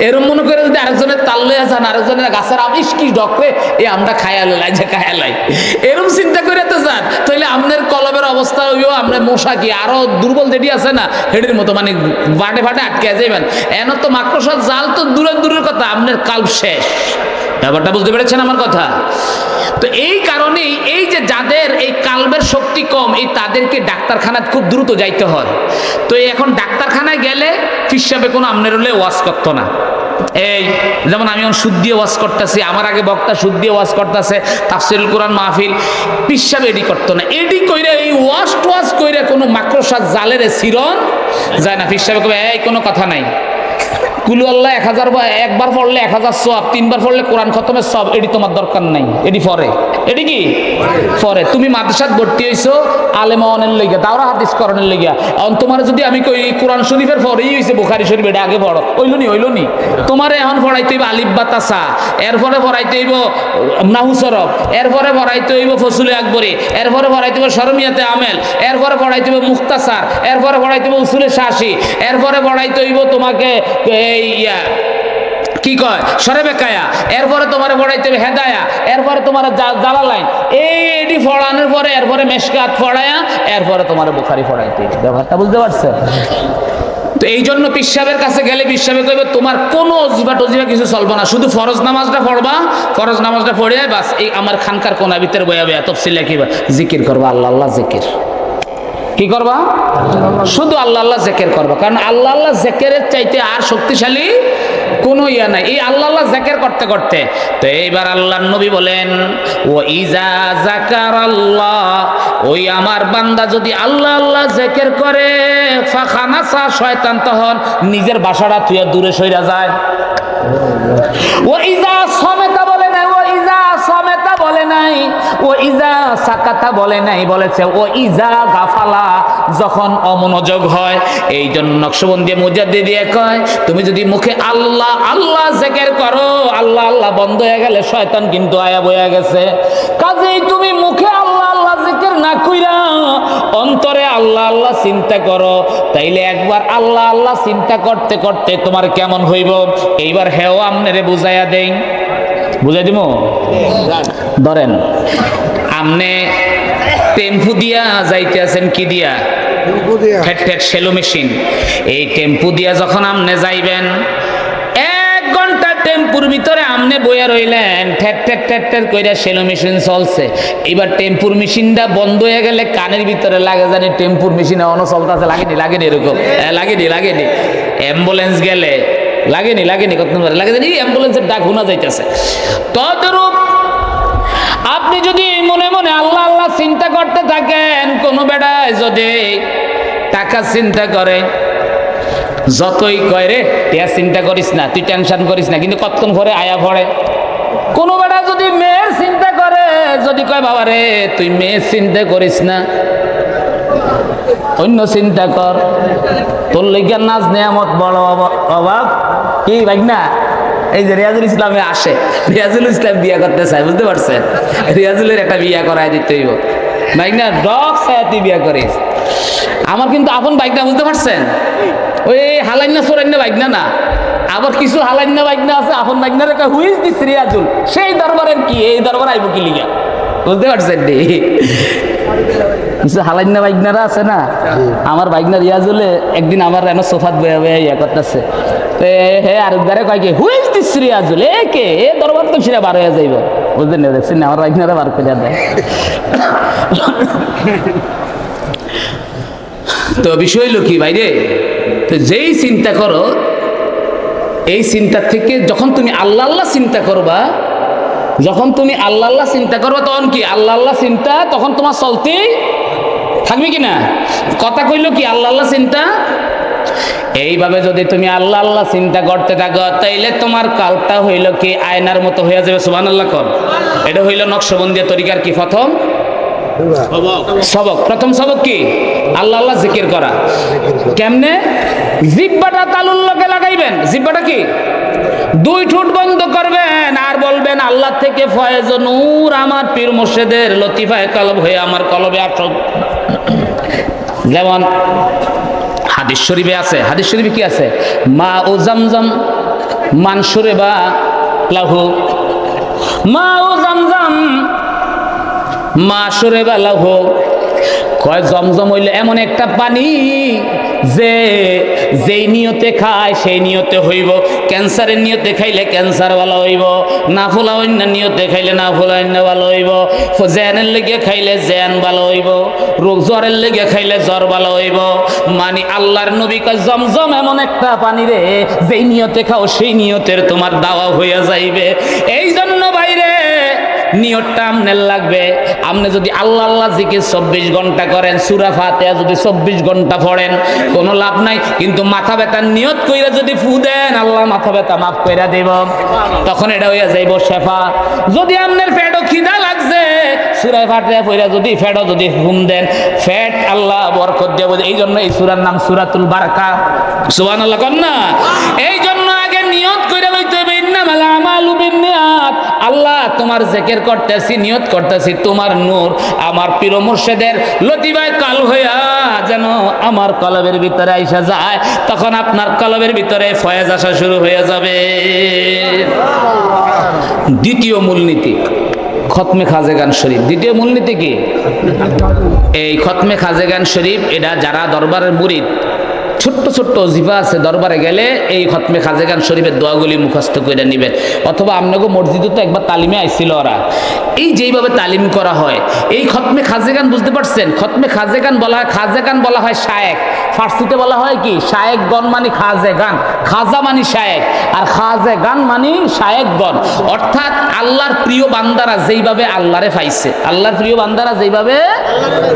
এরম মনে করে যদি আরেকজনের তাল লইয়া যান, আরেকজনের গাছের আমিষ কি ডকরে এই আমরা খায়ালাই যে খায়ালাই, এরম চিন্তা করে তো যান, তাহলে আপনার কলমের অবস্থা হইব আপনার মশা কি আরো দুর্বল যেটি আছে না হেডির মতো, মানে বাটে ফাটে আটকে যাবেন। এন তো মাকড়সার জাল তো দূরের কথা, আপনার কাল্প শেষ। ব্যাপারটা বুঝতে পেরেছেন আমার কথা? তো এই কারণেই এই যে যাদের এই কালবের শক্তি কম, এই তাদেরকে ডাক্তারখানায় খুব দ্রুত যাইতে হয়। তো এখন ডাক্তারখানায় গেলে ফিসাবে কোনো আমনের হলে ওয়াজ করতো না। এই যেমন আমি এখন সুদ দিয়ে ওয়াজ করতেছি, আমার আগে বক্তা সুদ দিয়ে ওয়াজ করতেছে, তাফসিরুল কোরআন মাহফিল, পিসাবে এডি করতো না। এডি কইরে এই ওয়াজ কইরে কোনো মাকড়সার জালের ছিরন যায় না। পিসাবে কবে এই কোনো কথা নাই, কুলু আল্লাহ 1000 একবার পড়লে 1000 সওয়াব, 3 বার পড়লে কোরআন খতমের সওয়াব, এডি তোমার দরকার নাই, এডি পরে, এডি কি পরে। তুমি মাদ্রাসাত ভর্তি হইছো আলেমা অনের লইগা, দাওরা হাদিস করণের লইগা, এখন তোমার যদি আমি কই কোরআন শরীফের পরেই হইছে বুখারী শরীফ, এটা আগে পড়ো, হইলো নি তোমারে এখন পড়াইতে হইব আলিফ বা তাসা, এরপরে পড়াইতে হইব নাহু সরফ, এরপরে পড়াইতে হইব ফসুলে আকবরী, এরপরে পড়াইতে হইব শরমিয়াতে আমেল, এরপরে পড়াইতে হইব মুখতাসার, এরপরে পড়াইতে হইব উসুলে শাসি, এরপরে পড়াইতে হইব তোমাকে কি কয় সরেবে কায়া, এরপরে তোমার পড়াইতে হবে হেদায়া, এরপরে তোমার জালালাইন, এইটি পড়ানোর পরে এরপরে মেশকাত পড়ায়া, এরপরে তোমার বুখারী পড়াইতে। ব্যাপারটা বুঝতে পারছো? তো এই জন্য পিসাবের কাছে গেলে পিসাবে কইবে তোমার কোনো অজিবা টজিবা কিছু চলবে না, শুধু ফরজ নামাজটা পড়বা, ফরজ নামাজটা পড়ে বাস এই আমার খানকার কোনা ভিতরে বয়া বয়া তফসিল লিখিবা, জিকির করবা, আল্লাহ আল্লাহ জিকির। কি করবা? শুধু আল্লাহ আল্লাহ জিকির করবা, কারণ আল্লাহ আল্লাহ জিকিরের চাইতে আর শক্তিশালী কোনো ইয়া নাই এই আল্লাহ আল্লাহ জিকির করতে করতে। তো এইবার আল্লাহর নবী বলেন ও ইজা যাকারাল্লাহ, ওই আমার বান্দা যদি আল্লাহ আল্লাহ জিকির করে, ফাখানাসা শয়তান তখন নিজের বাসাটা থুয়া দূরে সইরা যায়। ও ইজা সামাতা বলে নাই, ও ইজা সামাতা বলে নাই, ও ইজা সাকাতা বলে নাই, বলেছে ও ইজা গাফালা, যখন অমনোযোগ হয়। এই জন্য নকশবন্দি মুজাদ্দিদ দিয়ে কয় তুমি যদি মুখে আল্লাহ আল্লাহ জিকির করো, আল্লাহ আল্লাহ বন্ধ হয়ে গেলে শয়তান কিন্তু আয়া বইয়া গেছে। কাজেই তুমি মুখে আল্লাহ আল্লাহ জিকির না কইরা অন্তরে আল্লাহ আল্লাহ চিন্তা করো, তাইলে একবার আল্লাহ আল্লাহ চিন্তা করতে করতে তোমার কেমন হইব এইবার হেও আমনেরে বুঝাইয়া দেই। বুঝাই দিব? ধরেন আমনে টেম্পু দিয়া যাইতে আছেন, কি দিয়া? ঠেট সেলো মেশিন। এই টেম্পু দিয়া যখন আমনে যাইবেন, 1 ঘন্টা টেম্পুর ভিতরে আমনে বইয়া রইলেন, ঠেট ঠেট ঠেট ঠেট কইরা সেলো মেশিন চলছে। এবার টেম্পুর মেশিনটা বন্ধ হয়ে গেলে কানের ভিতরে লাগে জানি টেম্পুর মেশিনে অন চলতেছে, লাগেনি এরকম, লাগেনি। অ্যাম্বুলেন্স গেলে লাগেনি কত লাগে জানি অ্যাম্বুলেন্সের ডাক শোনা যাইতেছে। তদরূপ আপনি যদি মনে মনে আল্লাহ আল্লাহ চিন্তা করতে থাকেন, কোন বেড়ায় যদি টাকা চিন্তা করে, যতই কয় রে টিয়া চিন্তা করিস না, তুই টেনশন করিস না, কিন্তু কতক্ষণ পরে আয়া পড়ে। কোন বেড়া যদি মেয়ের চিন্তা করে, যদি কয় বাবা রে তুই মেয়ের চিন্তা করিস না, অন্য চিন্তা কর, তোর লইগা নাজ নেয়ামত বড় অভাব কি ভাই না। এই যে রিয়াজুল ইসলামে আসে, রিয়াজুল ইসলাম বিয়া করতে চায়, বুঝতে পারছেন? রিয়াজুলের একটা বিয়া করাই দিতে হইব ভাই না, ডক সায়াতি বিয়া করিস। আমার কিন্তু আপন বাইক না, বুঝতে পারছেন? ওই হালাইনা সোরাইনা বাইক না, আবার কিছু হালাইনা বাইক না আছে আপন বাইক না, রেখা হুইজ দিস রিয়াজুল, সেই দরবারের কি এই দরবার আইব কি লিগা, বুঝতে পারছেন? কিছু হালাইনা বাইকনারা আছে না, আমার বাইকনা রিয়াজুলে একদিন আমার এনে সোফাত বয়া বয়া ইয়া করতেছে, হে আরেকবারে কয় কি হুইজ দিস রিয়াজুল, এ কে এ দরবার তো সেটা বার হয়ে যাইব, বুঝলেন? দেখছেন আমার বাইকনারা বার করে দেয়। তো বিষয় হইল কি ভাই রে, তো যেই চিন্তা করো, এই চিন্তা থেকে যখন তুমি আল্লাহ আল্লাহ চিন্তা করবা, যখন তুমি আল্লাহ আল্লাহ চিন্তা করবা, তখন কি আল্লাহ আল্লাহ চিন্তা তখন তোমার চলতেই থাকবে কিনা? কথা কইল কি আল্লাহ আল্লাহ চিন্তা। এইভাবে যদি তুমি আল্লাহ আল্লাহ চিন্তা করতে থাকো, তাইলে তোমার কালটা হইল কি আয়নার মতো হয়ে যাবে। সুবহানাল্লাহ কর। এটা হইল নকশবন্দিয়া তরিকার কি প্রথম সবক। প্রথম সবক কি? আল্লাহ আল্লাহ জিকির করা। কেমনে? জিহ্বাটা তালুর লগে লাগাইবেন। জিহ্বাটা কি? 2 ঠোঁট বন্ধ করবেন আর বলবেন আল্লাহ থেকে ফয়েজ ও নূর আমার পীর মুর্শিদের লতিফায়ে কলব হয়ে আমার কলবে আসুক। যেমন হাদিস শরীফে আছে, হাদিস শরীফে কি আছে? মা ও জামজাম মানসুরে বা লাহু, মা ও জামজাম মাসুরে বা লাহু। কয় জমজম হইল এমন একটা পানি যে যেই নিয়তে খায় সেই নিয়তে হইব। ক্যান্সারের নিয়তে খাইলে ক্যান্সার ভালো হইব, না ফোলা অন্য নিয়তে খাইলে না ফোলা অন্য ভালো হইব, জ্যানের লেগে খাইলে জ্যান ভালো হইব, রোগ জ্বরের লেগে খাইলে জ্বর ভালো হইব। মানে আল্লাহর নবী কয় জমজম এমন একটা পানি রে যেই নিয়তে খাও সেই নিয়তের তোমার দাওয়া হইয়া যাইবে। এই জন্য বাইরে নিয়তটা আমনের লাগবে। আপনি যদি আল্লাহ আল্লাহ জিকির 24 ঘন্টা করেন, সূরা ফাতিহা যদি 24 ঘন্টা পড়েন, কোনো লাভ নাই। কিন্তু মাথা ব্যথার নিয়ত কইরা যদি ফু দেন আল্লাহ মাথা ব্যথা মাফ কইরা দেব, তখন এটা হইয়া যাইব শেফা। যদি আপনার পেটও খিদা লাগছে, সূরা ফাতিহা পড়া যদি ফেটও যদি ঘুম দেন, ফ্যাট আল্লাহ বরকত দেব। এই জন্য এই সূরার নাম সূরাতুল বারাকা। সুবহানাল্লাহ কন না? এই জন্য আগে নিয়ত কইরা লইতে হবে ইন্নামাল আমালু বিন্নিয়াত। আল্লাহ তোমার জিকির করতেছি, নিয়ত করতেছি তোমার নূর আমার পীর মুর্শিদের লতিফায়ে কাল হইয়া যেন আমার কলবের ভিতরে আইসা যায়, তখন আপনার কলবের ভিতরে ফয়েজ আসা শুরু হয়ে যাবে। দ্বিতীয় মূলনীতি খতমে খাজেগান শরীফ। দ্বিতীয় মূলনীতি কি? এই খতমে খাজেগান শরীফ এটা যারা দরবারের মুরিদ, ছোট্ট ছোট্ট ওজিফা আছে, দরবারে গেলে এই খতমে খাজেগান শরীফের দোয়াগুলি মুখস্থ করে নেবেন। অথবা আপনাকে মসজিদে তো একবার তালিমে আইছিল ওরা, এই যেইভাবে তালিম করা হয় এই খতমে খাজেগান, বুঝতে পারছেন? খতমে খাজেগান বলা হয়, খাজেগান বলা হয় শায়েক, ফার্সিতে বলা হয় কি শায়েকগণ, মানে খাজেগান, খাজা মানে শায়েক, আর খাজেগান মানে শায়েকগণ। অর্থাৎ আল্লাহর প্রিয় বান্দারা যেইভাবে আল্লাহরে পাইছে, আল্লাহর প্রিয় বান্দারা যেইভাবে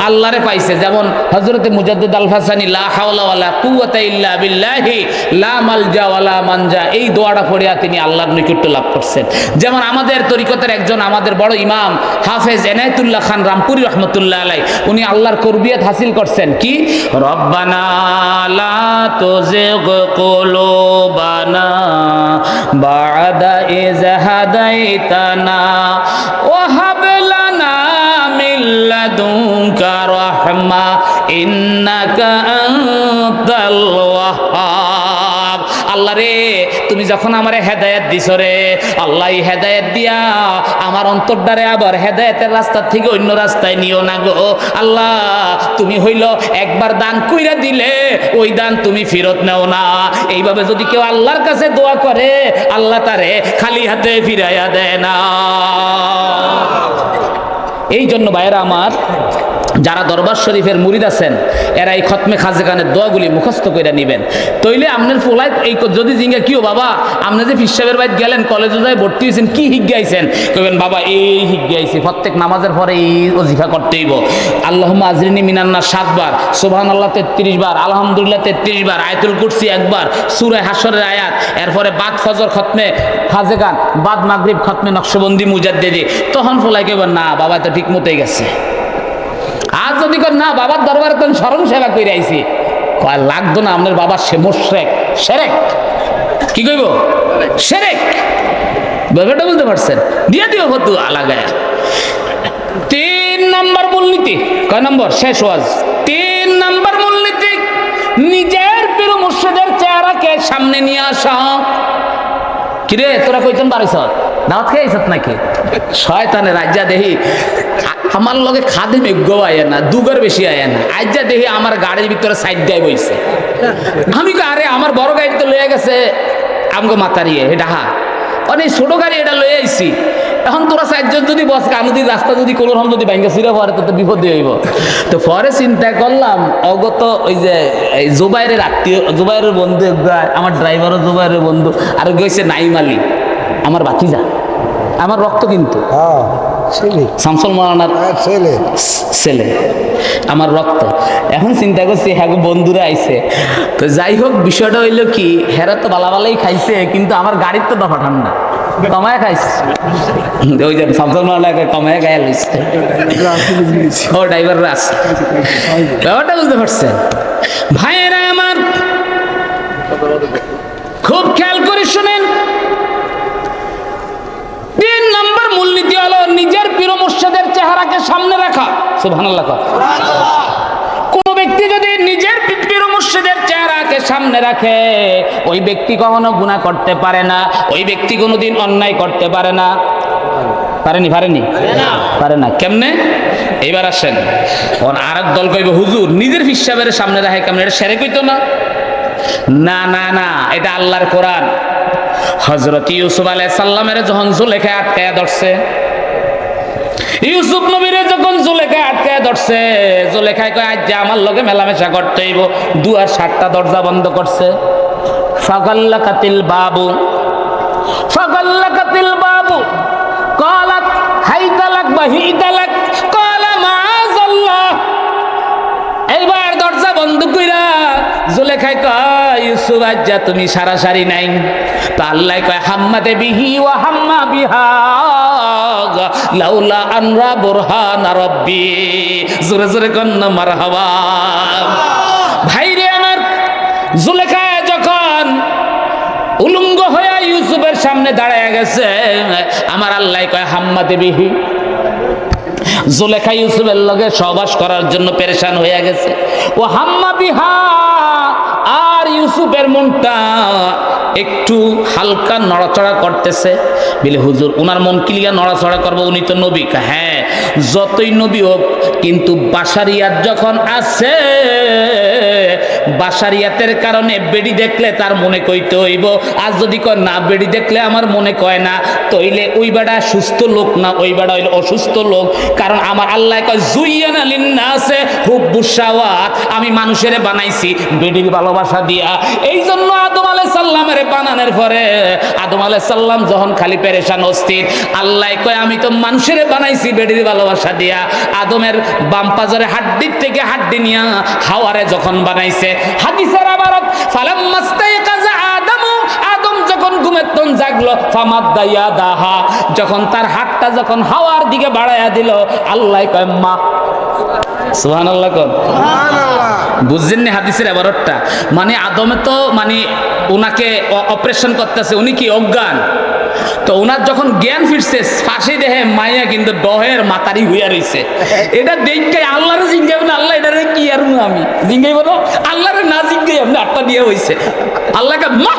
আল্লাহরে পাইছে। যেমন হযরতে মুজাদ্দিদ আল হাসানী লা হাওলা ওয়ালা কুওয়াতা ইল্লা বিল্লাহি লা মালজা ওয়ালা মানজা, এই দোয়াটা পড়িয়া তিনি আল্লাহর নৈকট্য লাভ করছেন। যেমন আমাদের তরিকতের একজন আমাদের বড় ইমাম হাফেজ এনায়েতুল্লাহ খান রামপুরি রহমতুল্লাহ আলাইহি, উনি আল্লাহর কুরবিয়ত হাসিল করছেন কি? রব্বানা লা তুযিগ কুলুবানা বা'দা ইয হাদাইতানা ওয়া হাব লানা মিন লাদুনকা রাহমা ইন্নাকা আনতাল ওয়াহ্হাব। আল্লাহ রে, তুমি যখন আমারে হেদায়েত দিছো রে আল্লাহ, এই হেদায়েত দিয়া আমার অন্তরটারে আবার হেদায়েতের রাস্তা থেকে অন্য রাস্তায় নিও না গো আল্লাহ। তুমি হইল একবার দান কইরা দিলে ওই দান তুমি ফেরত নাও না। এইভাবে যদি কেউ আল্লাহর কাছে দোয়া করে আল্লাহ তারে খালি হাতে ফিরাইয়া দেয় না। এই জন্য ভাইরা আমার, যারা দরবার শরীফের মুরিদ আছেন এরা এই খতমে খাজেগানের দোয়াগুলি মুখস্থ করে নেবেন। তইলে আপনার ফোলায় এই যদি জিঙ্গা কিও বাবা আপনি যে পীর সাহেবের বাইত গেলেন, কলেজে যাই ভর্তি হয়েছেন, কি হিজ্ঞাইছেন? কইবেন বাবা এই হিজ্ঞাইছি, প্রত্যেক নামাজের পরে এই ওজিফা করতেই হইব। আল্লাহুম্মা আজরিনি মিনান্নার 7 বার, সুবহানাল্লাহ 33 বার, আলহামদুলিল্লাহ 33 বার, আয়াতুল কুরসি 1 বার, সূরা হাশরের আয়াত, এরপরে বাদ ফজর খতমে খাজেগান, বাদ মাগরিব খতমে নকশবন্দি মুজাদ্দিদি। তখন ফোলাই কইবেন না বাবা তো ঠিক মতোই গেছে। আর যদি না বাবার দরবারে তো স্মরণ সেবা করে আইছি, কয় লাগতো না, আপনার বাবার সে মুশরিক, শিরক, কি কইব শিরক। ব্যাপারটা বুঝতে পারছেন? দিয়ে দিও ফতুয়া লাগায়া। 3 নম্বর মূলনীতি, কয় নম্বর? শেষ ওয়াজ। 3 নম্বর মূলনীতি, নিজের পীর মুর্শিদের চেহারাকে সামনে নিয়ে আসা। কিরে তোরা কইতেন বাড়িছ দাওয়াত খেয়েছ নাকি? শয়তানের আজ্জা দেহি আমার লগে খাদে মেঘ আয় না, দুগার বেশি আয় না। আজ্জা দেহি আমার গাড়ির ভিতরে সাইড দেয় বইছে। আমি আরে আমার বড় গাড়ি তো লয়ে গেছে আমগো মাতারিয়ে ডাহা, অনেক ছোট গাড়ি এটা লয়ে আইছি। এখন তোরা 4 জন যদি বস, আমি যদি রাস্তা যদি কোনো রকম যদি ভাঙ্গা ছিঁড়ে পরে তো বিপদ হইব। তো পরে চিন্তা করলাম অগত ওই যে জুবাইরের আত্মীয়, জুবাইরের বন্ধু, আমার ড্রাইভারও জুবাইরের বন্ধু, আর গেছে নাইম আলী আমার ভাতিজা, আমার রক্ত কিন্তু শামসুল মাওলানার ছেলে, আমার রক্ত। এখন চিন্তা করছি হ্যাঁ বন্ধুরা আইছে। তো যাই হোক, বিষয়টা হইলো কি, হেরা তো বালাবালাই খাইছে কিন্তু আমার গাড়ির তো দফা ঠান্ডা, কমায় খাইছে। ওই যে শামসুল মাওলানাকে কমায় গায়ে লইছে, ও ড্রাইভাররা আছে। ব্যাপারটা বুঝতে পারছেন ভাইয়েরা আমার? খুব খেয়াল করে শুনেন, সুবহানাল্লাহ কর। কোন ব্যক্তি যদি নিজের পীর মুর্শিদের চেহারাকে সামনে রাখে, ওই ব্যক্তি কখনো গুনাহ করতে পারে না, ওই ব্যক্তি কোনোদিন অন্যায় করতে পারে না। পারেনি পারে না। কেমনে? এবার আসেন, আর এক দল কইবে হুজুর নিজের পীর সাহেবের সামনে রাখে কেমনে, এটা শিরক হইতো না? না না না, এটা আল্লাহর কোরআন। হযরত ইউসুফ আলাইহিস সালামের যখন জুলেখা আটকায়া ধরছে, ইউসুফ নবীরে যখন জুলেখা আটকায়া ধরছে, জুলেখায় কয় আজ যে আমার লগে মেলামেশা করতে হইব, দুয়ার 7টা দরজা বন্ধ করছে। ফাগাল্লাকাতিল বাবু ক্বালাত হাইতালাক বা হিতালাক ক্বালা মাআযাল্লাহ। এইবার দরজা বন্ধ কইরা জুলেখায় কয় ইউসুফ আজ যা তুমি সারাসারি নাই। তো আল্লাহ কয় হাম্মাতে বিহি ওয়া হাম্মা বিহা লাউলা আনরা বুরহানা রাব্বি। জোরে জোরে কন্না মারহাবা। ভাইরে আমার, জুলেখা যখন উলঙ্গ হয়ে ইউসুফের সামনে দাঁড়ায় গেছে, আমার আল্লাহ কয় হাম্মাতে বিহি। জুলেখা ইউসুফের লগে সহবাস করার জন্য পেরেশান হয়ে গেছে। ও হাম্মা বিহা, আর ইউসুফের মনটা একটু হালকা নড়াচড়া করতেছে। বলে হুজুর ওনার মন কি লিগা নড়াচড়া করবো, উনি তো নবী। হ্যাঁ, যতই নবী হোক, কিন্তু বাশারিয়াত যখন আছে, বাশারিয়াতের কারণে বেডি দেখলে তার মনে কইতে হইব। আর যদি কয় না বেডি দেখলে আমার মনে কয় না, তইলে ওই বেড়া সুস্থ লোক না, ওই বেড়া হইলে অসুস্থ লোক। কারণ আমার আল্লাহ কয় জুইয়ানা লিন্নাসে হুব্বুশ শাওয়াত, আমি মানুষের বানাইছি বেডির ভালোবাসা দিয়া। এই জন্য আদম আলাইহিস সালামের বানানোর পরে আদম আলাইহিস সালাম যখন খালি পেরেশান অস্থির, আল্লাহ কয় আমি তো মানুষের বানাইছি বেডির ভালোবাসা দিয়া। আদমের বাম পাজরে হাড্ডির থেকে হাড্ডি নিয়া হাওয়ারে যখন বানাইছে, হাদিসের আবারত ফালাম্মাস্তাইকাযা আদমু, আদম যখন ঘুমের তন জাগলো, ফামাদ্দা ইয়াদাহা, যখন তার হাতটা যখন হাওয়ার দিকে বাড়ায়া দিল, আল্লাহ কয় মা। সুবহানাল্লাহ কোন? বুঝছেন না হাদিসের আবারতটা? মানে আদমে তো মানে ওনাকে অপারেশন করতেছে, উনি কি অজ্ঞান। তো ওনার যখন জ্ঞান ফিরছে, ফাঁসি দেহে মাইয়া কিন্তু ডহের মাতারি হইয়া রইছে। এটা দেখে আল্লাহরে জিজ্ঞাসা না, আল্লাহ এটারে কি আর আমি জিজ্ঞাই বলো, আল্লাহরে না জিজ্ঞাই আপনি আটটা দিয়ে হইছে। আল্লাহকে মা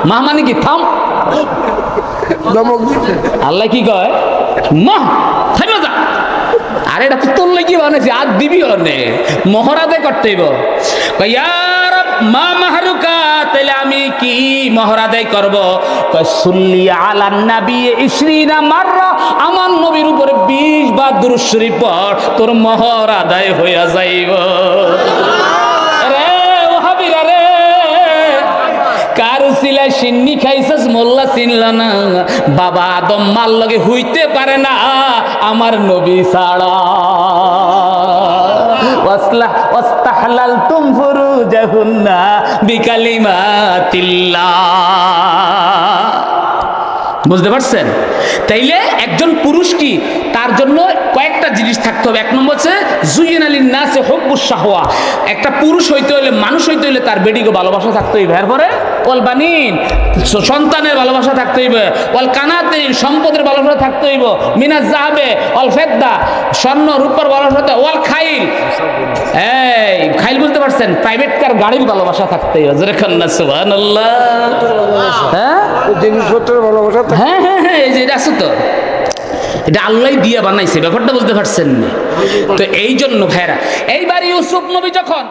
মা মানে কি থাম, আল্লাহ কি কয় মা থাইমা যা। আরে এটা তো তোর লাগি বানাইছি, আর দিবি অনে মহরাদে করতে হইব। ইয়ার মা মাহরুকা, তাহলে আমি কি মহরাদাই করব? সুল্লি আলান নবী 20 মাররা, আমার নবীর উপরে 20 বার দুরূদ শরীফ পড়, তোর মহরাদাই হইয়া যাইব। রে ওহাবিরা রে, কার সিলাই সিন্নি খাইছস মোল্লা চিনল না। বাবা আদম মার লগে হইতে পারে না আমার নবী ছাড়া। ওয়াস্তাহলালতুম ফুরুজাহুন্না বিকালিমাতিল্লাহ। বুঝতে পারছেন? তাইলে একজন পুরুষ কি, তার জন্য কয়েকটা জিনিস থাকতে হবে। এক নম্বর হচ্ছে জুয়িনা লিন্নাসি হুব্বুশ শাহওয়া। একটা পুরুষ হইতে হলে, মানুষ হইতে হলে তার বেডিকে ভালোবাসা থাকতে হইবে। এরপরে ওয়াল বানিন, সন্তানের ভালোবাসা থাকতে হইবে। ওয়াল কানাতিন, সম্পদের ভালোবাসা থাকতে হইব। মিনাজ যাহাবে ওয়াল ফিদ্দা, স্বর্ণ রূপার ভালোবাসা। ওয়াল খাইল, এই খাইল বুঝতে পারছেন? প্রাইভেট কার গাড়ির ভালোবাসা থাকতে হইবে। জোরে কন্না সুবহানাল্লাহ। হ্যাঁ, জিনিসপত্রের ভালোবাসা। হ্যাঁ হ্যাঁ হ্যাঁ, এই যে এটা আছে তো, এটা আল্লাহ দিয়া বানাইছে। ব্যাপারটা বুঝতে পারছেন না? তো এই জন্য ভাইরা, এইবার ইউসুফ নবী যখন